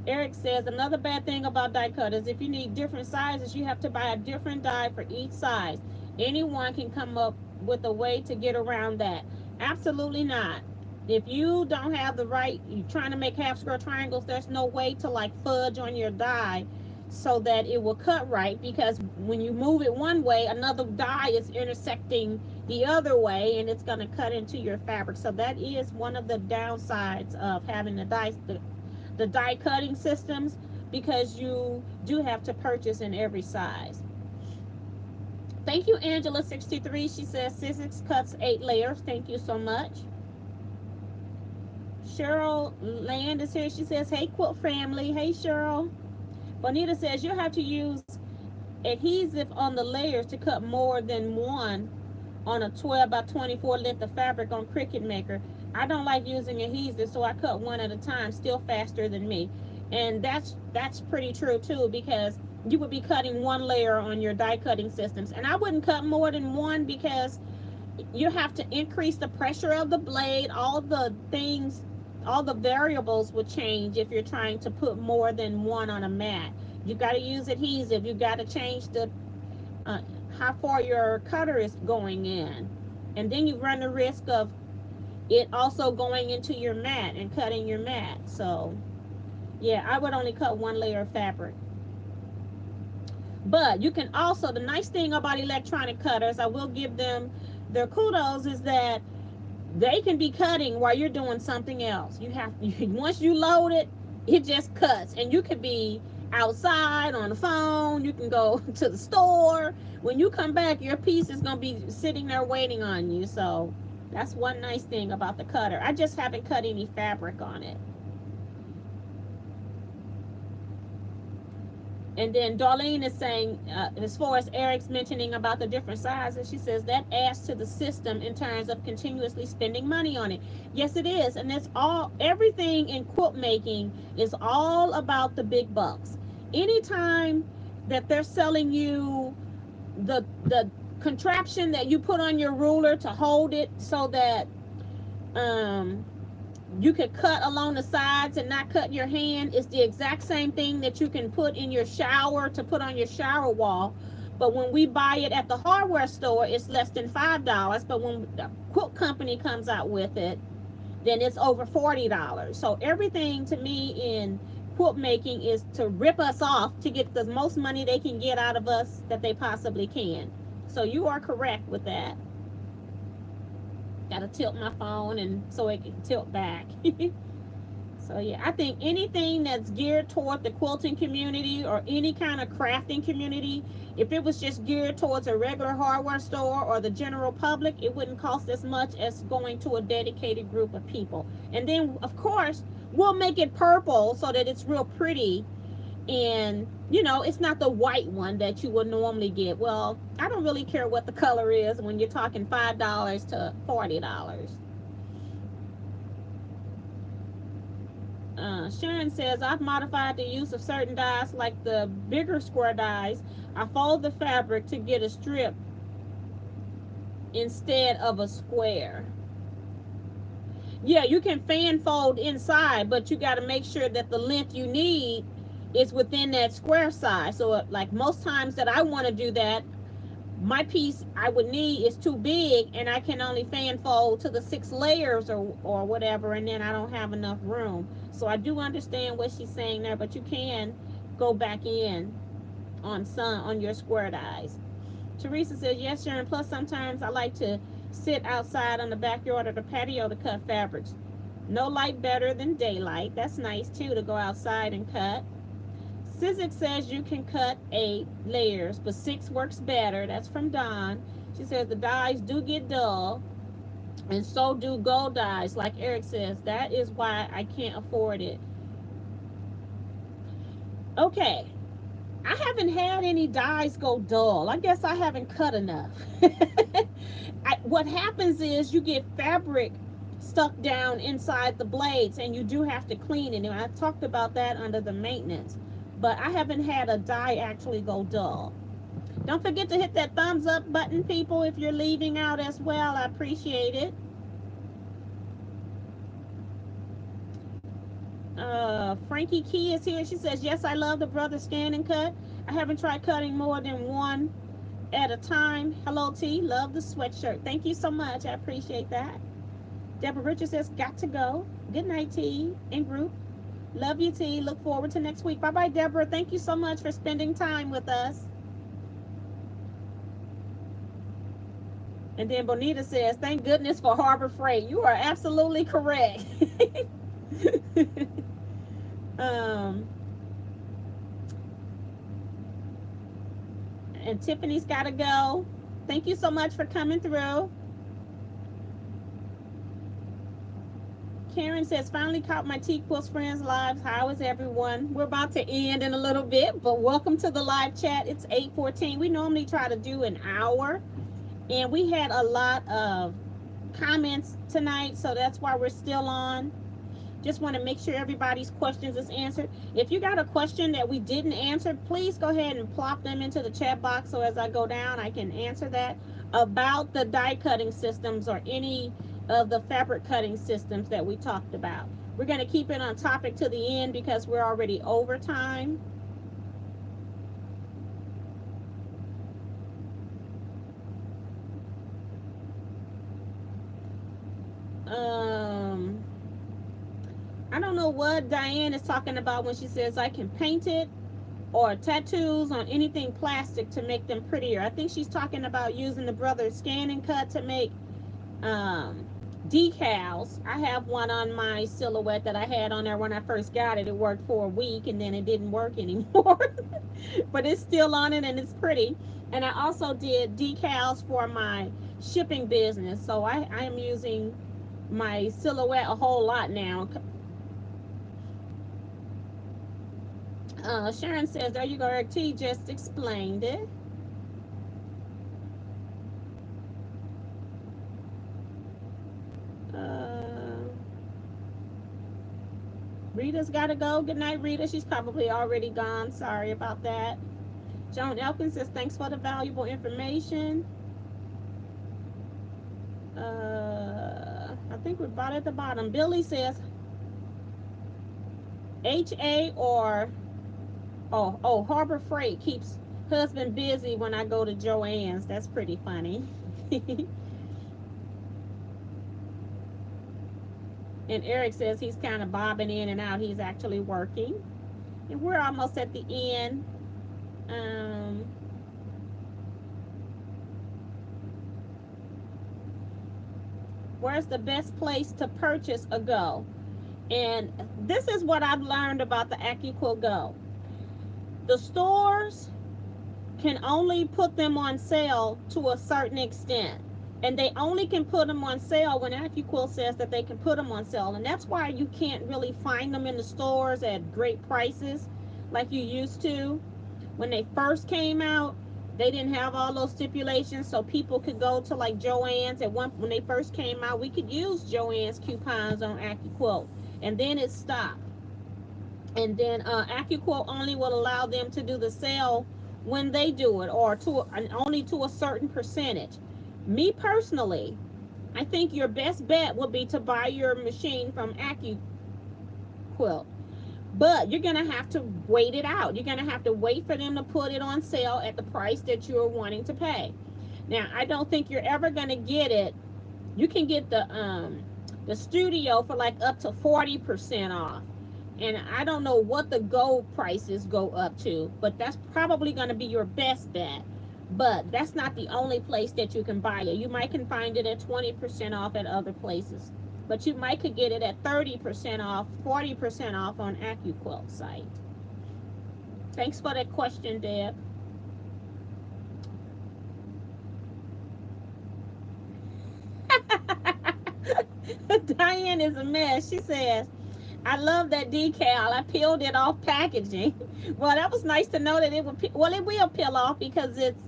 A: Eric says, another bad thing about die cutters, if you need different sizes, you have to buy a different die for each size. Anyone can come up with a way to get around that. Absolutely not. If you don't have the right, you're trying to make half square triangles, there's no way to like fudge on your die so that it will cut right, because when you move it one way, another die is intersecting the other way, and it's going to cut into your fabric. So that is one of the downsides of having the die cutting systems, because you do have to purchase in every size. Thank you, Angela 63. She says Scissors cuts 8 layers. Thank you so much. Cheryl Land is here. She says, hey, quilt family. Hey, Cheryl. Bonita says you'll have to use adhesive on the layers to cut more than one on a 12 by 24 length of fabric on Cricut Maker. I don't like using adhesive, so I cut one at a time, still faster than me. And that's pretty true too, because you would be cutting one layer on your die cutting systems. And I wouldn't cut more than one, because you have to increase the pressure of the blade. All the things, all the variables would change if you're trying to put more than one on a mat. You got to use adhesive. You got to change the how far your cutter is going in, and then you run the risk of it also going into your mat and cutting your mat. So yeah, I would only cut one layer of fabric. But you can also, the nice thing about electronic cutters, I will give them their kudos, is that they can be cutting while you're doing something else. Once you load it, it just cuts, and you could be outside on the phone. You can go to the store. When you come back, your piece is going to be sitting there waiting on you. So that's one nice thing about the cutter. I just haven't cut any fabric on it. And then Darlene is saying, as far as Eric's mentioning about the different sizes, she says that adds to the system in terms of continuously spending money on it. Yes, it is. And it's everything in quilt making is all about the big bucks. Anytime that they're selling you the contraption that you put on your ruler to hold it so that you could cut along the sides and not cut your hand, is the exact same thing that you can put in your shower to put on your shower wall. But when we buy it at the hardware store, it's less than $5. But when the quilt company comes out with it, then it's over $40. So everything to me in quilt making is to rip us off to get the most money they can get out of us that they possibly can. So you are correct with that. Gotta tilt my phone and so it can tilt back. So yeah, I think anything that's geared toward the quilting community or any kind of crafting community, if it was just geared towards a regular hardware store or the general public, it wouldn't cost as much as going to a dedicated group of people. And then of course we'll make it purple so that it's real pretty, and it's not the white one that you would normally get. Well, I don't really care what the color is when you're talking $5 to $40. Sharon says, I've modified the use of certain dies, like the bigger square dies. I fold the fabric to get a strip instead of a square. Yeah, you can fan fold inside, but you got to make sure that the length you need is within that square size. So like most times that I want to do that, my piece I would need is too big, and I can only fan fold to the 6 layers or whatever, and then I don't have enough room. So I do understand what she's saying there, but you can go back in on your square dies. Teresa says, yes, Sharon. Plus, sometimes I like to sit outside on the backyard or the patio to cut fabrics. No light better than daylight. That's nice, too, to go outside and cut. Sizik says you can cut 8 layers, but 6 works better. That's from Dawn. She says the dyes do get dull, and so do gold dyes, like Eric says. That is why I can't afford it. Okay. I haven't had any dyes go dull. I guess I haven't cut enough. What happens is you get fabric stuck down inside the blades, and you do have to clean it. And I talked about that under the maintenance. But I haven't had a dye actually go dull. Don't forget to hit that thumbs up button, people, if you're leaving out as well. I appreciate it. Frankie Key is here. She says, yes, I love the brother scan and cut. I haven't tried cutting more than one at a time. Hello, T. Love the sweatshirt. Thank you so much. I appreciate that. Deborah Richards says, got to go. Good night, T. In group. Love you, T. Look forward to next week. Bye-bye, Deborah. Thank you so much for spending time with us. And then Bonita says, thank goodness for Harbor Freight. You are absolutely correct. And Tiffany's got to go. Thank you so much for coming through. Karen says, finally caught my Teaquilts friends lives. How is everyone? We're about to end in a little bit, but welcome to the live chat. It's 8:14. We normally try to do an hour, and we had a lot of comments tonight, so that's why we're still on. Just want to make sure everybody's questions is answered. If you got a question that we didn't answer, please go ahead and plop them into the chat box, so as I go down, I can answer that about the die cutting systems or any of the fabric cutting systems that we talked about. We're going to keep it on topic to the end because we're already over time. I don't know what Diane is talking about when she says I can paint it or tattoos on anything plastic to make them prettier. I think she's talking about using the brother scan and cut to make decals. I have one on my silhouette that I had on there when I first got it. It worked for a week and then it didn't work anymore. But it's still on it and it's pretty. And I also did decals for my shipping business. So I am using my silhouette a whole lot now. Sharon says, there you go, Eric T just explained it. Rita's got to go. Good night, Rita. She's probably already gone. Sorry about that. Joan Elkins says, thanks for the valuable information. I think we're about at the bottom. Billy says, HA or, Harbor Freight keeps husband busy when I go to Joann's. That's pretty funny. And Eric says he's kind of bobbing in and out. He's actually working. And we're almost at the end. Where's the best place to purchase a Go? And this is what I've learned about the AccuQuilt Go. The stores can only put them on sale to a certain extent. And they only can put them on sale when AccuQuilt says that they can put them on sale. And that's why you can't really find them in the stores at great prices like you used to. When they first came out, they didn't have all those stipulations, so people could go to like Joann's. When they first came out, we could use Joann's coupons on AccuQuilt. And then it stopped. And then AccuQuilt only will allow them to do the sale when they do it, or only to a certain percentage. Me personally, I think your best bet would be to buy your machine from Quilt. But you're going to have to wait it out. You're going to have to wait for them to put it on sale at the price that you're wanting to pay. Now, I don't think you're ever going to get it. You can get the studio for like up to 40% off. And I don't know what the gold prices go up to, but that's probably going to be your best bet. But that's not the only place that you can buy it. You might can find it at 20% off at other places. But you might could get it at 30% off, 40% off on AccuQuilt site. Thanks for that question, Deb. Diane is a mess. She says, I love that decal. I peeled it off packaging. Well, that was nice to know that it would, well, it will peel off because it's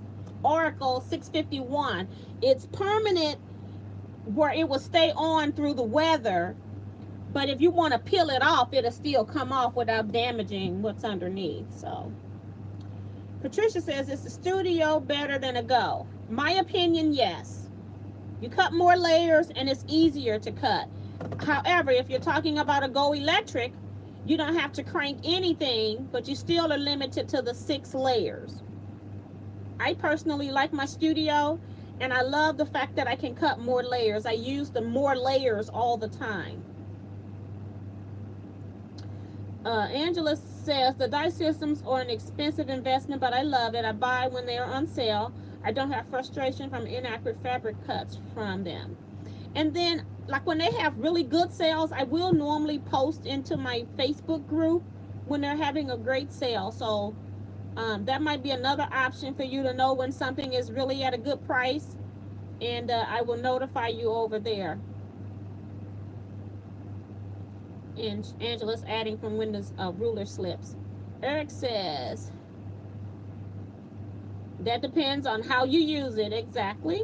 A: Oracle 651. It's permanent where it will stay on through the weather, but if you want to peel it off, it'll still come off without damaging what's underneath. So Patricia says, is the studio better than a Go? My opinion, yes. You cut more layers and it's easier to cut. However, if you're talking about a Go electric, you don't have to crank anything, but you still are limited to the 6 layers. I personally like my studio, and I love the fact that I can cut more layers. I use the more layers all the time. Angela says, the die systems are an expensive investment, but I love it. I buy when they are on sale. I don't have frustration from inaccurate fabric cuts from them. And then, like when they have really good sales, I will normally post into my Facebook group when they're having a great sale. So that might be another option for you to know when something is really at a good price. And I will notify you over there. And Angela's adding from Windows ruler slips. Eric says, that depends on how you use it exactly.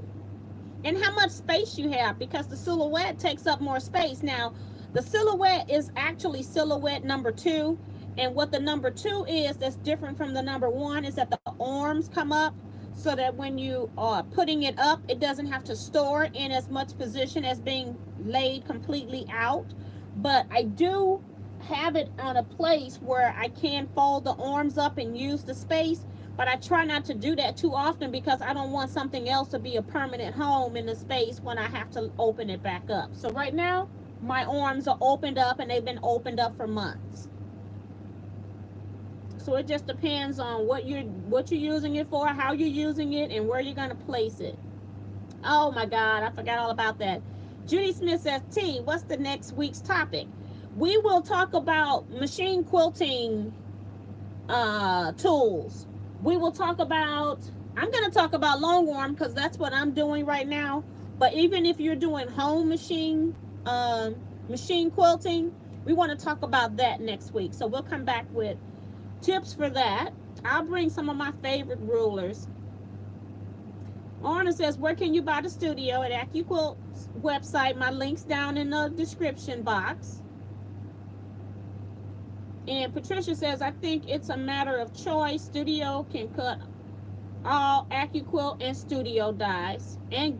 A: And how much space you have, because the silhouette takes up more space. Now, the silhouette is actually silhouette number 2. And what the number 2 is that's different from the number 1 is that the arms come up so that when you are putting it up, it doesn't have to store in as much position as being laid completely out. But I do have it on a place where I can fold the arms up and use the space. But I try not to do that too often because I don't want something else to be a permanent home in the space when I have to open it back up. So right now, my arms are opened up and they've been opened up for months. So it just depends on what you're using it for, how you're using it, and where you're going to place it. Oh my God, I forgot all about that. Judy Smith says, T, what's the next week's topic? We will talk about machine quilting tools. We will talk about, I'm going to talk about long arm because that's what I'm doing right now. But even if you're doing home machine quilting, we want to talk about that next week. So we'll come back with tips for that. I'll bring some of my favorite rulers. Arna says, where can you buy the studio? At AccuQuilt's website. My link's down in the description box. And Patricia says, I think it's a matter of choice. Studio can cut all AccuQuilt and studio dies. And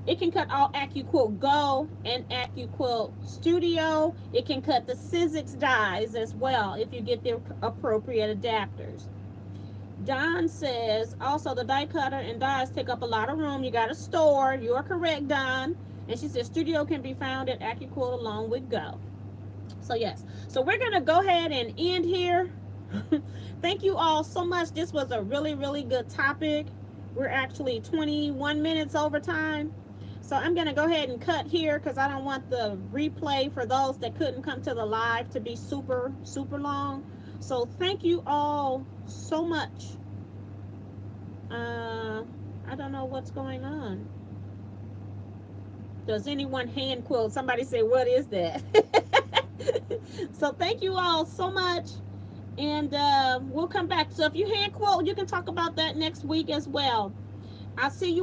A: it can cut all AccuQuilt Go and AccuQuilt Studio. It can cut the Sizzix dies as well if you get the appropriate adapters. Don says, also the die cutter and dies take up a lot of room. You got to store. You are correct, Don. And she says, Studio can be found at AccuQuilt along with Go. So yes, so we're going to go ahead and end here. Thank you all so much. This was a really, really good topic. We're actually 21 minutes over time. So I'm going to go ahead and cut here because I don't want the replay for those that couldn't come to the live to be super, super long. So thank you all so much. I don't know what's going on. Does anyone hand quilt? Somebody say, what is that? So thank you all so much. And we'll come back. So if you hand quilt, you can talk about that next week as well. I'll see you all.